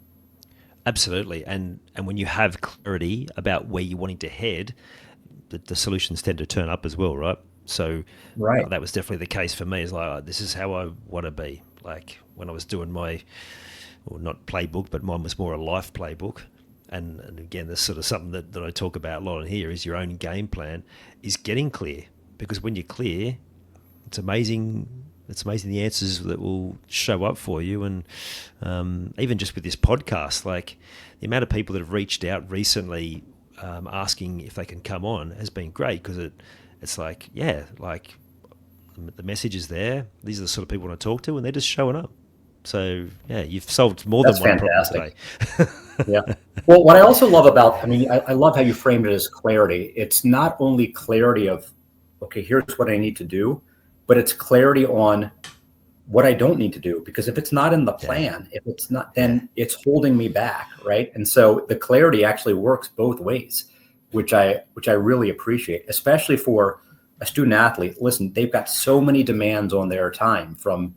B: Absolutely, and when you have clarity about where you're wanting to head, the solutions tend to turn up as well, right? So
A: Right.
B: that was definitely the case for me. It's like, oh, this is how I want to be. Like when I was doing my, well, not playbook, but mine was more a life playbook. And again, this sort of something that I talk about a lot in here is your own game plan is getting clear. Because when you're clear, it's amazing. It's amazing the answers that will show up for you. And even just with this podcast, like the amount of people that have reached out recently asking if they can come on has been great because it's like, yeah, like the message is there. These are the sort of people I want to talk to, and they're just showing up. So yeah, you've solved more than
A: That's
B: one problem today.
A: fantastic. Yeah. Well, what I also love about, I love how you framed it as clarity. It's not only clarity of, okay, here's what I need to do, but it's clarity on what I don't need to do. Because if it's not in the
B: Yeah,
A: plan, if it's not,
B: yeah,
A: then it's holding me back, right? And so the clarity actually works both ways, which I really appreciate, especially for a student athlete. Listen, they've got so many demands on their time from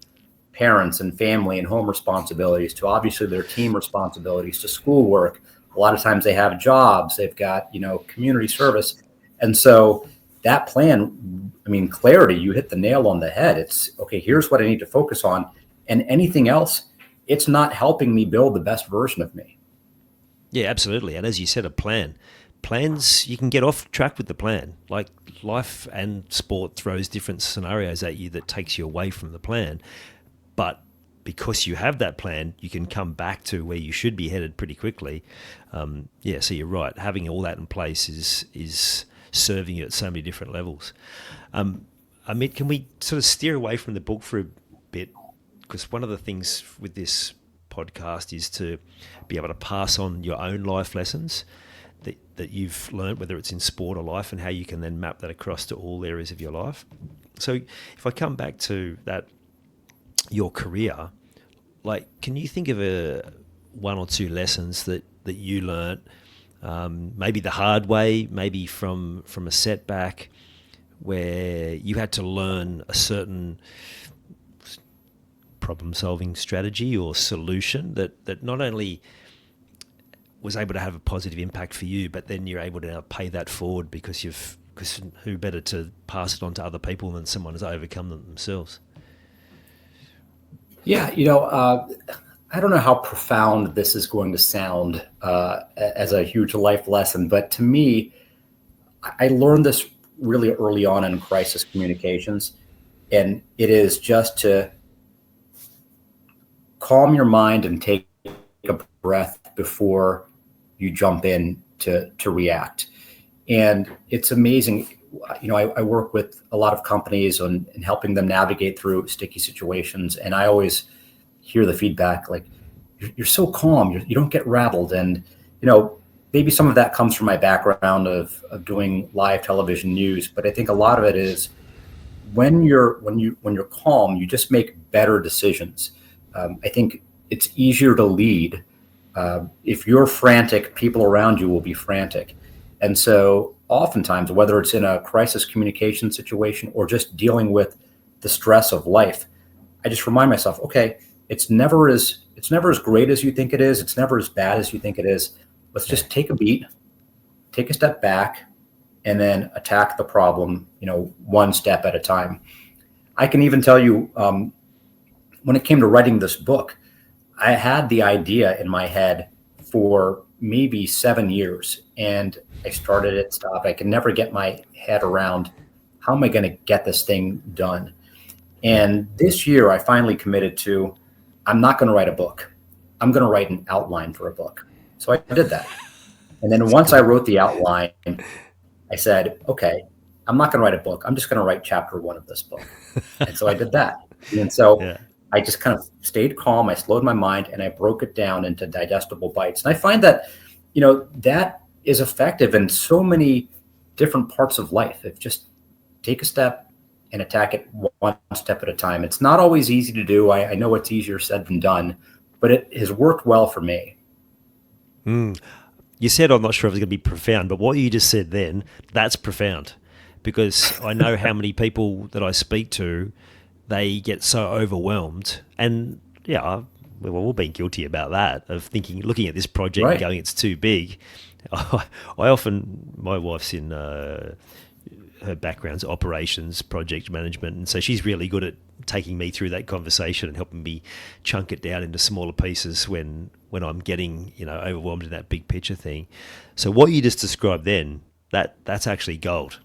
A: parents and family and home responsibilities to obviously their team responsibilities to schoolwork. A lot of times they have jobs, they've got, community service. And so that plan, clarity, you hit the nail on the head. It's okay, here's what I need to focus on. And anything else, it's not helping me build the best version of me.
B: yeah, absolutely. And as you said, a plan. Plans, you can get off track with the plan. Like life and sport throws different scenarios at you that takes you away from the plan. But because you have that plan, you can come back to where you should be headed pretty quickly. So you're right. Having all that in place is serving you at so many different levels. Amit, can we sort of steer away from the book for a bit? Because one of the things with this podcast is to be able to pass on your own life lessons that you've learned, whether it's in sport or life, and how you can then map that across to all areas of your life. So if I come back to that, your career, like, can you think of one or two lessons that you learnt, maybe the hard way, maybe from a setback, where you had to learn a certain problem-solving strategy or solution that not only was able to have a positive impact for you, but then you're able to now pay that forward because who better to pass it on to other people than someone who's overcome them themselves?
A: Yeah, I don't know how profound this is going to sound as a huge life lesson, but to me, I learned this really early on in crisis communications, and it is just to calm your mind and take a breath before you jump in to react. And it's amazing. I work with a lot of companies and helping them navigate through sticky situations. And I always hear the feedback like, you're so calm, you don't get rattled. And, maybe some of that comes from my background of doing live television news. But I think a lot of it is when you're calm, you just make better decisions. I think it's easier to lead. If you're frantic, people around you will be frantic. And so oftentimes, whether it's in a crisis communication situation or just dealing with the stress of life, I just remind myself, okay, it's never as great as you think it is. It's never as bad as you think it is. Let's
B: Yeah.
A: just take a beat, take a step back, and then attack the problem, one step at a time. I can even tell you, when it came to writing this book, I had the idea in my head for maybe 7 years, and I started it, stopped. I could never get my head around how am I going to get this thing done. And this year, I finally committed to I'm not going to write a book. I'm going to write an outline for a book. So I did that. And then
B: It's
A: once I
B: good.
A: wrote the outline, I said, okay, I'm not going to write a book. I'm just going to write chapter one of this book. And so I did that. And so
B: Yeah.
A: I just kind of stayed calm. I slowed my mind and I broke it down into digestible bites. And I find that, that is effective in so many different parts of life. If just take a step and attack it one step at a time. It's not always easy to do. I know it's easier said than done, but it has worked well for me.
B: Mm. You said I'm not sure if it's going to be profound, but what you just said then, that's profound. Because I know how many people that I speak to, they get so overwhelmed. And yeah, we've all been guilty about that, of thinking, looking at this project and
A: Right.
B: going, it's too big. I often, my wife's in, her background's operations, project management, and so she's really good at taking me through that conversation and helping me chunk it down into smaller pieces when I'm getting overwhelmed in that big picture thing. So what you just described then, that's actually gold.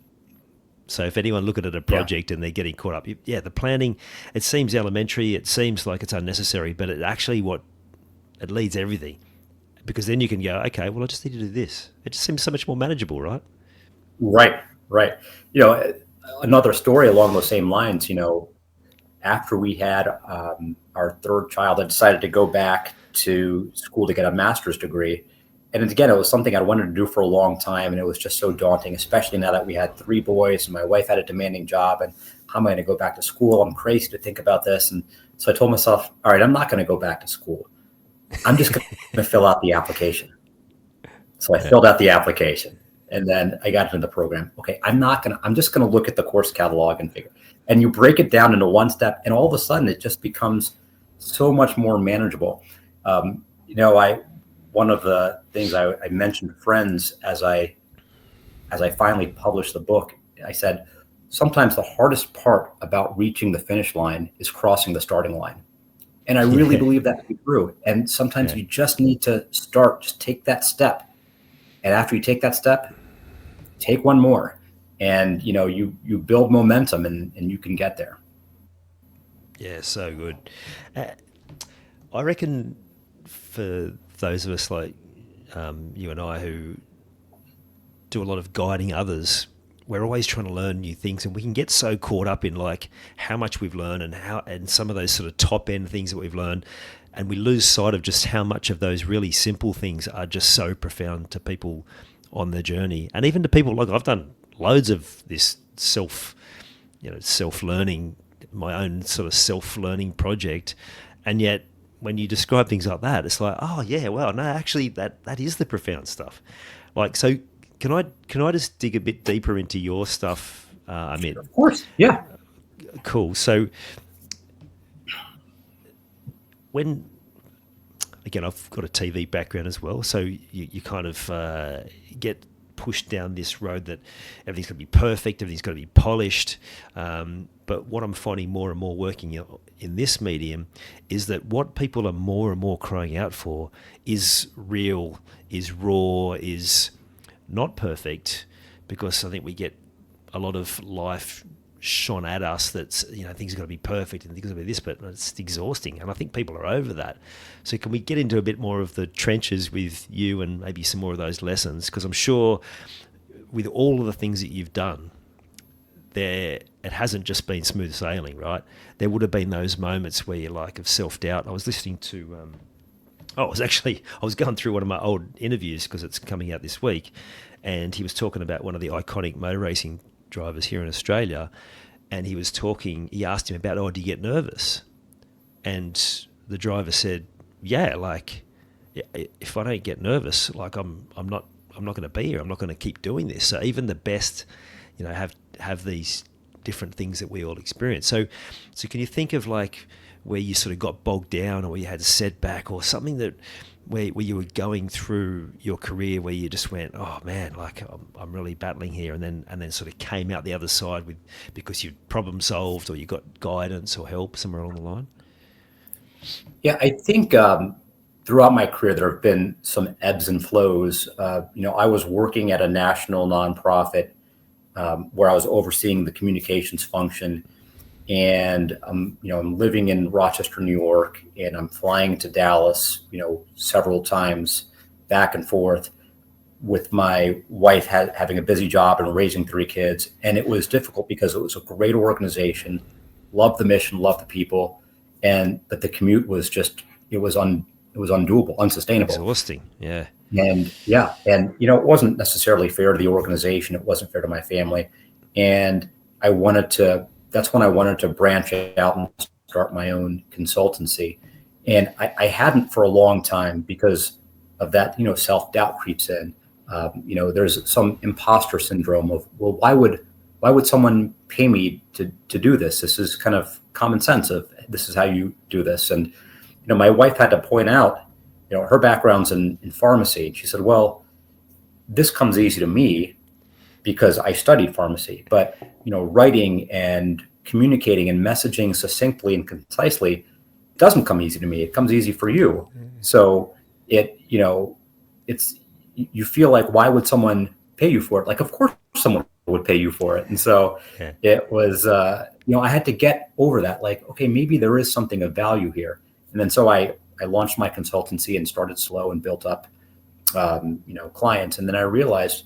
B: So if anyone looking at a
A: Yeah.
B: project and they're getting caught up, yeah, the planning, it seems elementary, it seems like it's unnecessary, but it actually it leads everything, because then you can go, okay, well, I just need to do this. It just seems so much more manageable, right?
A: Right. Right. You know, Another story along those same lines, after we had our third child, I decided to go back to school to get a master's degree. And again, it was something I wanted to do for a long time. And it was just so daunting, especially now that we had three boys and my wife had a demanding job. And how am I going to go back to school? I'm crazy to think about this. And so I told myself, all right, I'm not going to go back to school. I'm just going to fill out the application. So I
B: Yeah.
A: filled out the application and then I got into the program. Okay, I'm just going to look at the course catalog and figure. And you break it down into one step, and all of a sudden it just becomes so much more manageable. One of the things I mentioned friends as I finally published the book, I said, sometimes the hardest part about reaching the finish line is crossing the starting line. And I really
B: Yeah.
A: believe that to be true. And sometimes
B: Yeah.
A: you just need to start, just take that step. And after you take that step, take one more. And you build momentum and you can get there.
B: Yeah, so good. Uh, I reckon for those of us like you and I who do a lot of guiding others, we're always trying to learn new things, and we can get so caught up in like how much we've learned and some of those sort of top end things that we've learned, and we lose sight of just how much of those really simple things are just so profound to people on their journey, and even to people like I've done loads of this self learning, my own sort of self learning project, and yet when you describe things like that, it's like, oh yeah, well, no, actually that is the profound stuff. Like, so can I just dig a bit deeper into your stuff, Amit?
A: Of course. Yeah.
B: Cool. So when again, I've got a TV background as well, so you kind of get pushed down this road that everything's got to be perfect, everything's got to be polished. But what I'm finding more and more working in this medium is that what people are more and more crying out for is real, is raw, is not perfect, because I think we get a lot of life shone at us that's things are going to be perfect and things are going to be this, but it's exhausting, and I think people are over that. So can we get into a bit more of the trenches with you and maybe some more of those lessons, because I'm sure with all of the things that you've done there, it hasn't just been smooth sailing, right? There would have been those moments where you're like of self-doubt. I was listening to I was going through one of my old interviews because it's coming out this week, and he was talking about one of the iconic motor racing drivers here in Australia, and he asked him about, oh, do you get nervous? And the driver said, yeah, like if I don't get nervous, like I'm not going to be here. I'm not going to keep doing this. So even the best, have these different things that we all experience. So can you think of like where you sort of got bogged down, or where you had a setback, or something that where you were going through your career where you just went, oh man, like I'm really battling here, and then sort of came out the other side because you problem solved, or you got guidance or help somewhere along the line?
A: Yeah. I think throughout my career, there have been some ebbs and flows. I was working at a national nonprofit where I was overseeing the communications function, and I'm living in Rochester, New York, and I'm flying to Dallas, several times back and forth with my wife having a busy job and raising three kids. And it was difficult because it was a great organization, loved the mission, loved the people, but the commute was just it was undoable, unsustainable.
B: Exhausting. Yeah.
A: And yeah, and it wasn't necessarily fair to the organization. It wasn't fair to my family, and that's when I wanted to branch out and start my own consultancy. And I hadn't for a long time because of that. Self doubt creeps in. There's some imposter syndrome of, well, why would someone pay me to do this? This is kind of common sense of this is how you do this. And my wife had to point out, her background's in pharmacy. And she said, well, this comes easy to me because I studied pharmacy, but, writing and communicating and messaging succinctly and concisely doesn't come easy to me. It comes easy for you. So it's, you feel like, why would someone pay you for it? Like, of course someone would pay you for it. And so it was, I had to get over that. Like, okay, maybe there is something of value here. And then so I launched my consultancy and started slow and built up, clients. And then I realized,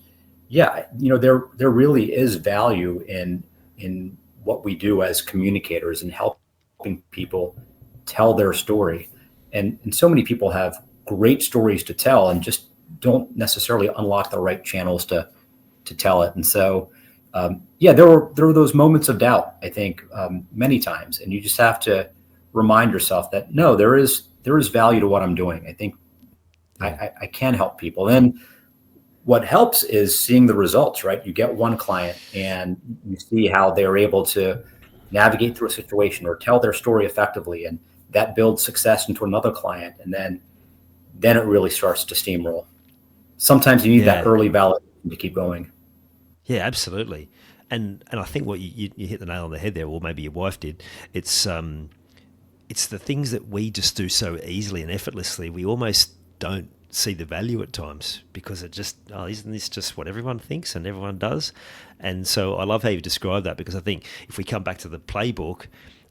A: there really is value in what we do as communicators and helping people tell their story. And so many people have great stories to tell and just don't necessarily unlock the right channels to tell it. And so, there were those moments of doubt, I think, many times, and you just have to remind yourself that no, there is value to what I'm doing. I think I can help people. And what helps is seeing the results, right? You get one client and you see how they're able to navigate through a situation or tell their story effectively, and that builds success into another client, and then it really starts to steamroll. Sometimes you need that early validation to keep going.
B: Yeah, absolutely. And I think what you hit the nail on the head there, or maybe your wife did. It's the things that we just do so easily and effortlessly. We almost don't see the value at times because it just, isn't this just what everyone thinks and everyone does? And so I love how you describe that, because I think if we come back to the playbook,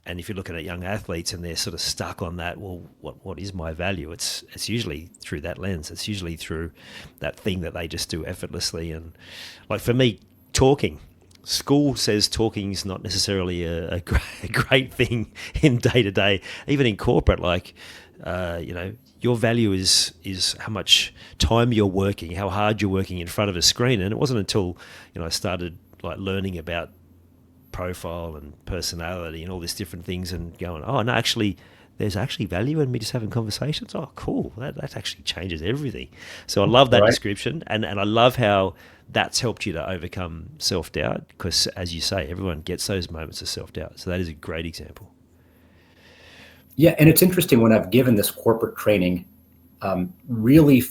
B: and if you're looking at young athletes and they're sort of stuck on that, well, what is my value? It's usually through that lens. It's usually through that thing that they just do effortlessly. And like for me, talking. School says talking is not necessarily a great thing in day to day, even in corporate. Like, your value is how much time you're working, how hard you're working in front of a screen. And it wasn't until I started like learning about profile and personality and all these different things and going, oh no, actually there's actually value in me just having conversations. Oh cool, that actually changes everything. So I love that description, and I love how that's helped you to overcome self-doubt, because as you say, everyone gets those moments of self-doubt. So that is a great example.
A: Yeah, and it's interesting when I've given this corporate training, really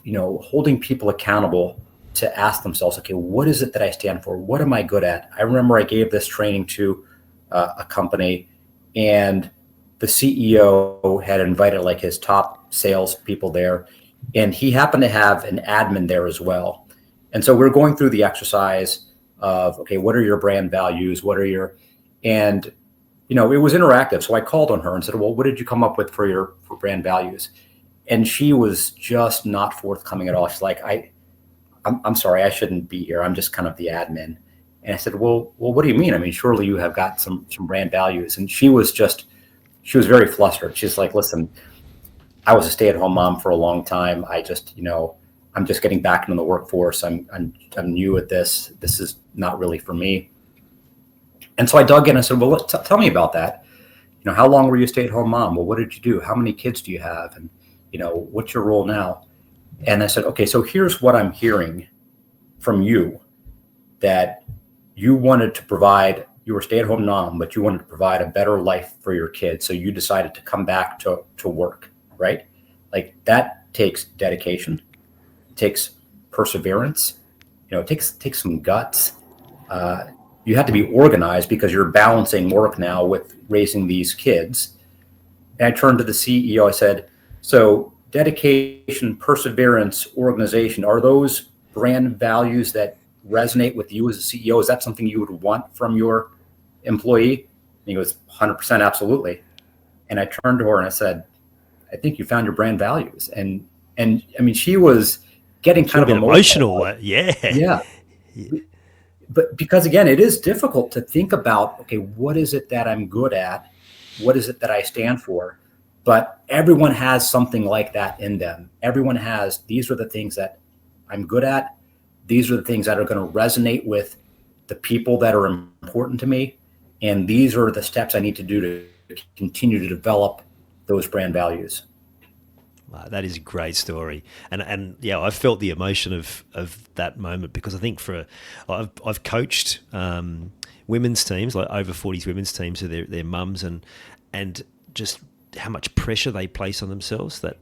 A: holding people accountable to ask themselves, okay, what is it that I stand for? What am I good at? I remember I gave this training to a company, and the CEO had invited like his top sales people there, and he happened to have an admin there as well. And so we're going through the exercise of, okay, what are your brand values? And it was interactive. So I called on her and said, well, what did you come up with for brand values? And she was just not forthcoming at all. She's like, I'm sorry, I shouldn't be here. I'm just kind of the admin. And I said, well, what do you mean? I mean, surely you have got some brand values. And she was very flustered. She's like, listen, I was a stay-at-home mom for a long time. I just, I'm just getting back into the workforce. I'm new at this. This is not really for me. And so I dug in. I said, well, tell me about that. How long were you a stay-at-home mom? Well, what did you do? How many kids do you have? And, what's your role now? And I said, okay, so here's what I'm hearing from you, that you wanted to provide, you were a stay-at-home mom, but you wanted to provide a better life for your kids. So you decided to come back to work, right? Like that takes dedication, it takes perseverance, it takes some guts. You have to be organized because you're balancing work now with raising these kids. And I turned to the CEO, I said, So dedication, perseverance, organization, are those brand values that resonate with you as a CEO? Is that something you would want from your employee? And he goes, 100% absolutely. And I turned to her and I said, I think you found your brand values. And I mean, she was getting
B: Should
A: kind
B: have
A: of
B: been
A: emotional.
B: emotional. Yeah.
A: Yeah. But because again, it is difficult to think about, okay, what is it that I'm good at? What is it that I stand for? But everyone has something like that in them. Everyone has, these are the things that I'm good at. These are the things that are going to resonate with the people that are important to me. And these are the steps I need to do to continue to develop those brand values.
B: Wow, that is a great story, and yeah, I felt the emotion of that moment because I think I've coached women's teams, like over 40s women's teams, to their mums, and just how much pressure they place on themselves, that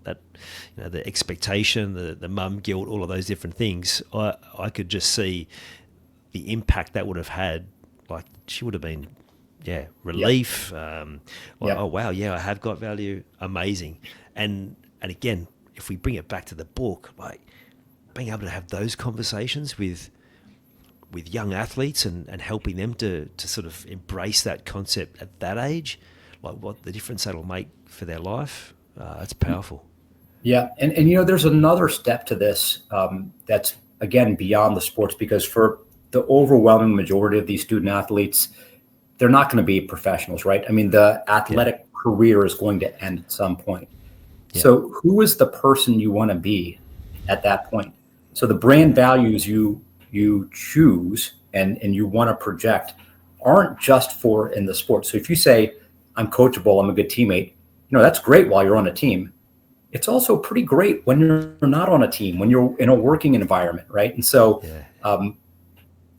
B: the expectation, the mum guilt, all of those different things. I could just see the impact that would have had. Like, she would have been, yeah,
A: Yep.
B: relief. Like, oh
A: Yep.
B: wow, yeah, I have got value, amazing. And again, if we bring it back to the book, like being able to have those conversations with young athletes and helping them to sort of embrace that concept at that age, like what the difference that'll make for their life, it's powerful.
A: Yeah, and there's another step to this that's again beyond the sports, because for the overwhelming majority of these student athletes, they're not going to be professionals, right? I mean, the
B: Yeah,
A: athletic career is going to end at some point.
B: yeah,
A: So, who is the person you want to be at that point? So, the brand values you choose and you want to project aren't just for in the sport. So, if you say, "I'm coachable, I'm a good teammate," that's great while you're on a team. It's also pretty great when you're not on a team, when you're in a working environment, right? And so
B: yeah.
A: um,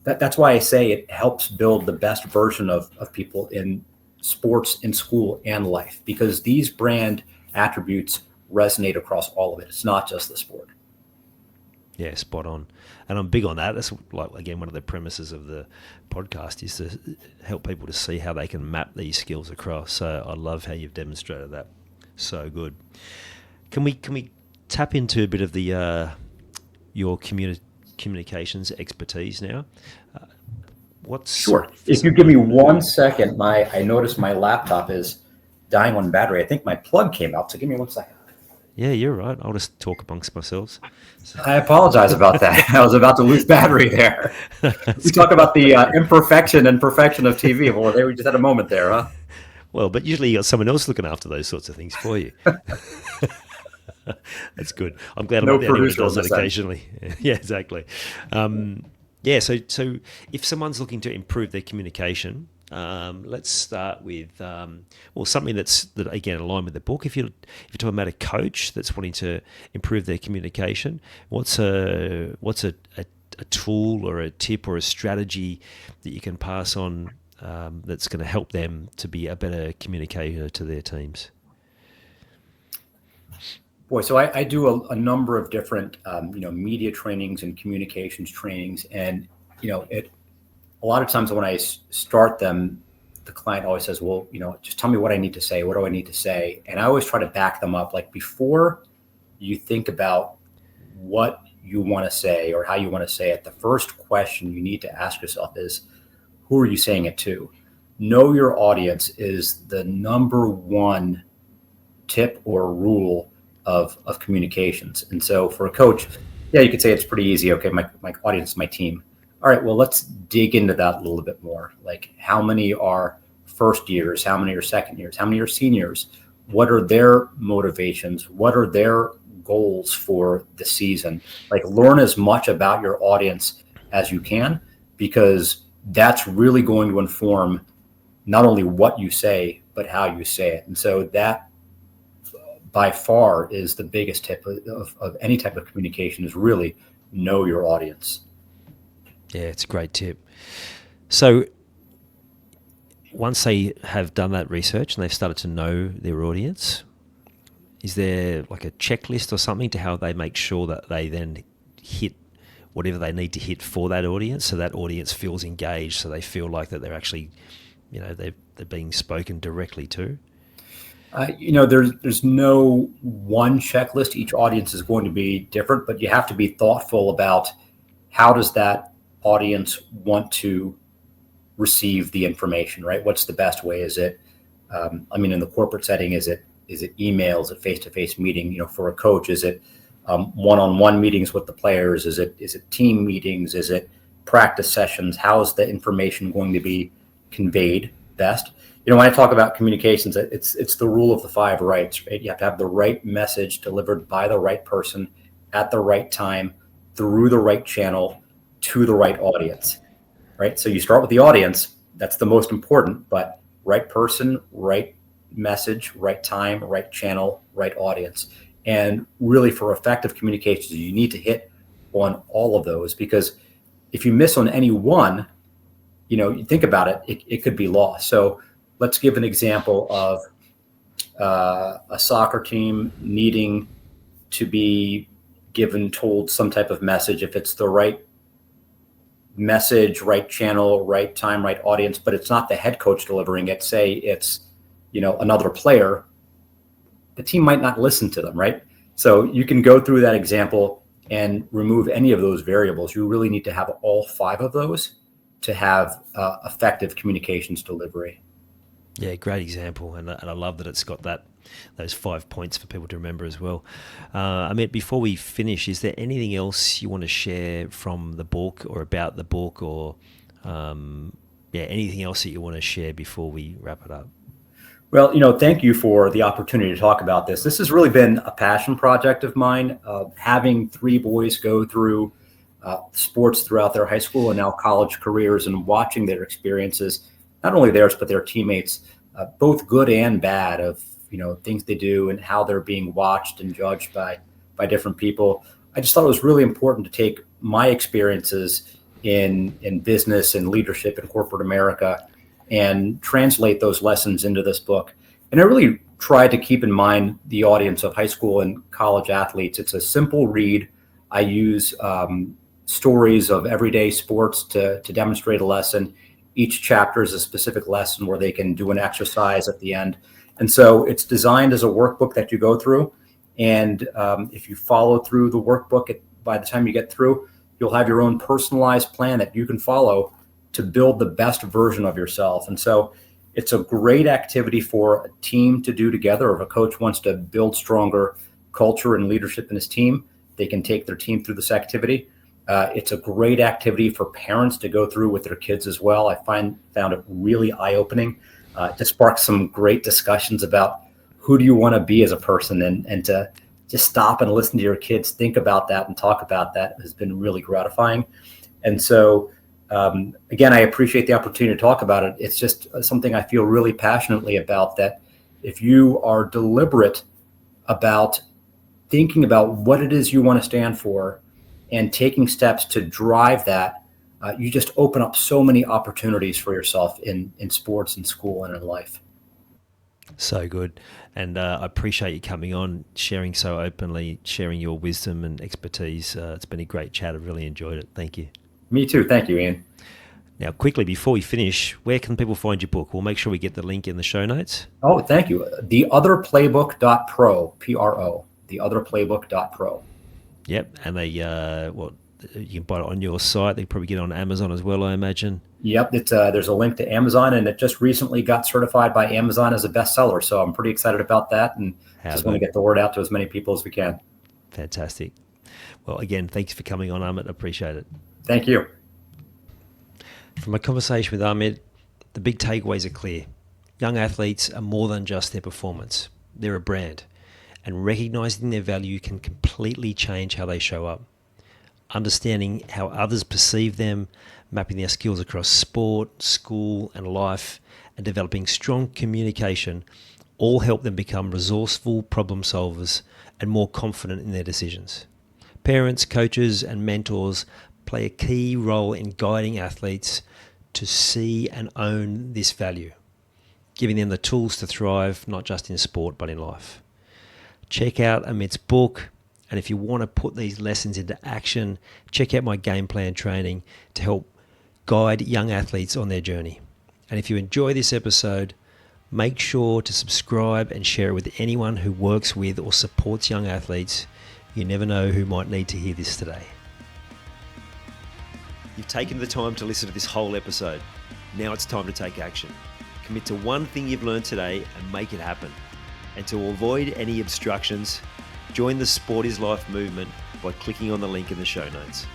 A: that's why I say it helps build the best version of people in sports, in school, and life, because these brand attributes resonate across all of it. It's not just the sport.
B: Yeah, spot on. And I'm big on that. That's like, again, one of the premises of the podcast is to help people to see how they can map these skills across. So I love how you've demonstrated that. So good. Can we tap into a bit of the your communications expertise now? Uh, what's
A: Sure.
B: for
A: If you
B: some?
A: give me 1 second, I noticed my laptop is dying on battery. I think my plug came out. So give me 1 second.
B: Yeah, you're right. I'll just talk amongst myself. So,
A: I apologize about that. I was about to lose battery there.
B: that's
A: We talk
B: good.
A: about the imperfection and perfection of TV. Well, there we just had a moment there, huh?
B: Well, but usually you got someone else looking after those sorts of things for you. That's good. I'm glad I'm
A: No
B: not the only one who
A: producer
B: does
A: on
B: that
A: this end.
B: occasionally. Yeah, exactly. Yeah, so if someone's looking to improve their communication, let's start with well, something that again aligned with the book. If you're talking about a coach that's wanting to improve their communication, what's a tool or a tip or a strategy that you can pass on that's going to help them to be a better communicator to their teams?
A: Boy, so I do a number of different, media trainings and communications trainings, and it a lot of times when I start them, the client always says, "Well, just tell me what I need to say. What do I need to say?" And I always try to back them up. Like, before you think about what you want to say or how you want to say it, the first question you need to ask yourself is, who are you saying it to? Know your audience is the number one tip or rule of communications. And so for a coach, yeah, you could say it's pretty easy. Okay, my audience is my team. All right, well, let's dig into that a little bit more. Like, how many are first years? How many are second years? How many are seniors? What are their motivations? What are their goals for the season? Like, learn as much about your audience as you can, because that's really going to inform not only what you say, but how you say it. And so that by far is the biggest tip of any type of communication, is really know your audience.
B: Yeah, it's a great tip. So once they have done that research and they've started to know their audience, is there like a checklist or something to how they make sure that they then hit whatever they need to hit for that audience, so that audience feels engaged, so they feel like that they're actually, they're being spoken directly to?
A: There's no one checklist. Each audience is going to be different, but you have to be thoughtful about how does that audience want to receive the information, right? What's the best way? Is it, in the corporate setting, is it email? Is it face-to-face meeting? For a coach, is it one-on-one meetings with the players? Is it team meetings? Is it practice sessions? How is the information going to be conveyed best? When I talk about communications, it's the rule of the 5 rights, right? You have to have the right message delivered by the right person at the right time, through the right channel, to the right audience, right? So you start with the audience. That's the most important, but right person, right message, right time, right channel, right audience. And really, for effective communications, you need to hit on all of those, because if you miss on any one, you think about it could be lost. So let's give an example of a soccer team needing to be told some type of message. If it's the right message, right channel, right time, right audience, but it's not the head coach delivering it, say it's another player, the team might not listen to them, right? So you can go through that example and remove any of those variables. You really need to have all 5 of those to have effective communications delivery.
B: Yeah, great example, and I love that it's got those 5 points for people to remember as well. Amit, before we finish, is there anything else you want to share from the book or about the book, or anything else that you want to share before we wrap it up?
A: Well, thank you for the opportunity to talk about this. This has really been a passion project of mine, having 3 boys go through sports throughout their high school and now college careers, and watching their experiences, not only theirs, but their teammates, both good and bad, of, things they do and how they're being watched and judged by different people. I just thought it was really important to take my experiences in business and leadership in corporate America and translate those lessons into this book. And I really try to keep in mind the audience of high school and college athletes. It's a simple read. I use stories of everyday sports to demonstrate a lesson. Each chapter is a specific lesson where they can do an exercise at the end. And so it's designed as a workbook that you go through. And if you follow through the workbook, by the time you get through, you'll have your own personalized plan that you can follow to build the best version of yourself. And so it's a great activity for a team to do together. If a coach wants to build stronger culture and leadership in his team, they can take their team through this activity. It's a great activity for parents to go through with their kids as well. I found it really eye-opening. It sparked some great discussions about who do you want to be as a person, and to just stop and listen to your kids think about that and talk about that has been really gratifying. And so, again, I appreciate the opportunity to talk about it. It's just something I feel really passionately about, that if you are deliberate about thinking about what it is you want to stand for and taking steps to drive that, you just open up so many opportunities for yourself in sports and school and in life.
B: So good. And I appreciate you coming on, sharing so openly, sharing your wisdom and expertise. It's been a great chat. I've really enjoyed it. Thank you.
A: Me too. Thank you, Ian.
B: Now, quickly, before we finish, where can people find your book? We'll make sure we get the link in the show notes.
A: Oh, thank you. theotherplaybook.pro, Pro, theotherplaybook.pro.
B: Yep. And they, you can buy it on your site. They probably get it on Amazon as well, I imagine.
A: Yep. There's a link to Amazon, and it just recently got certified by Amazon as a bestseller. So I'm pretty excited about that, and just want to get the word out to as many people as we can.
B: Fantastic. Well, again, thanks for coming on, Amit. I appreciate it.
A: Thank you.
B: From my conversation with Amit, the big takeaways are clear. Young athletes are more than just their performance. They're a brand, and recognizing their value can completely change how they show up. Understanding how others perceive them, mapping their skills across sport, school, and life, and developing strong communication all help them become resourceful problem solvers and more confident in their decisions. Parents, coaches, and mentors play a key role in guiding athletes to see and own this value, giving them the tools to thrive, not just in sport, but in life. Check out Amit's book, and if you want to put these lessons into action, check out my game plan training to help guide young athletes on their journey. And if you enjoy this episode, Make sure to subscribe and share it with anyone who works with or supports young athletes. You never know who might need to hear this today. You've taken the time to listen to this whole episode. Now it's time to take action. Commit to one thing you've learned today and make it happen. And to avoid any obstructions, join the Sport is Life movement by clicking on the link in the show notes.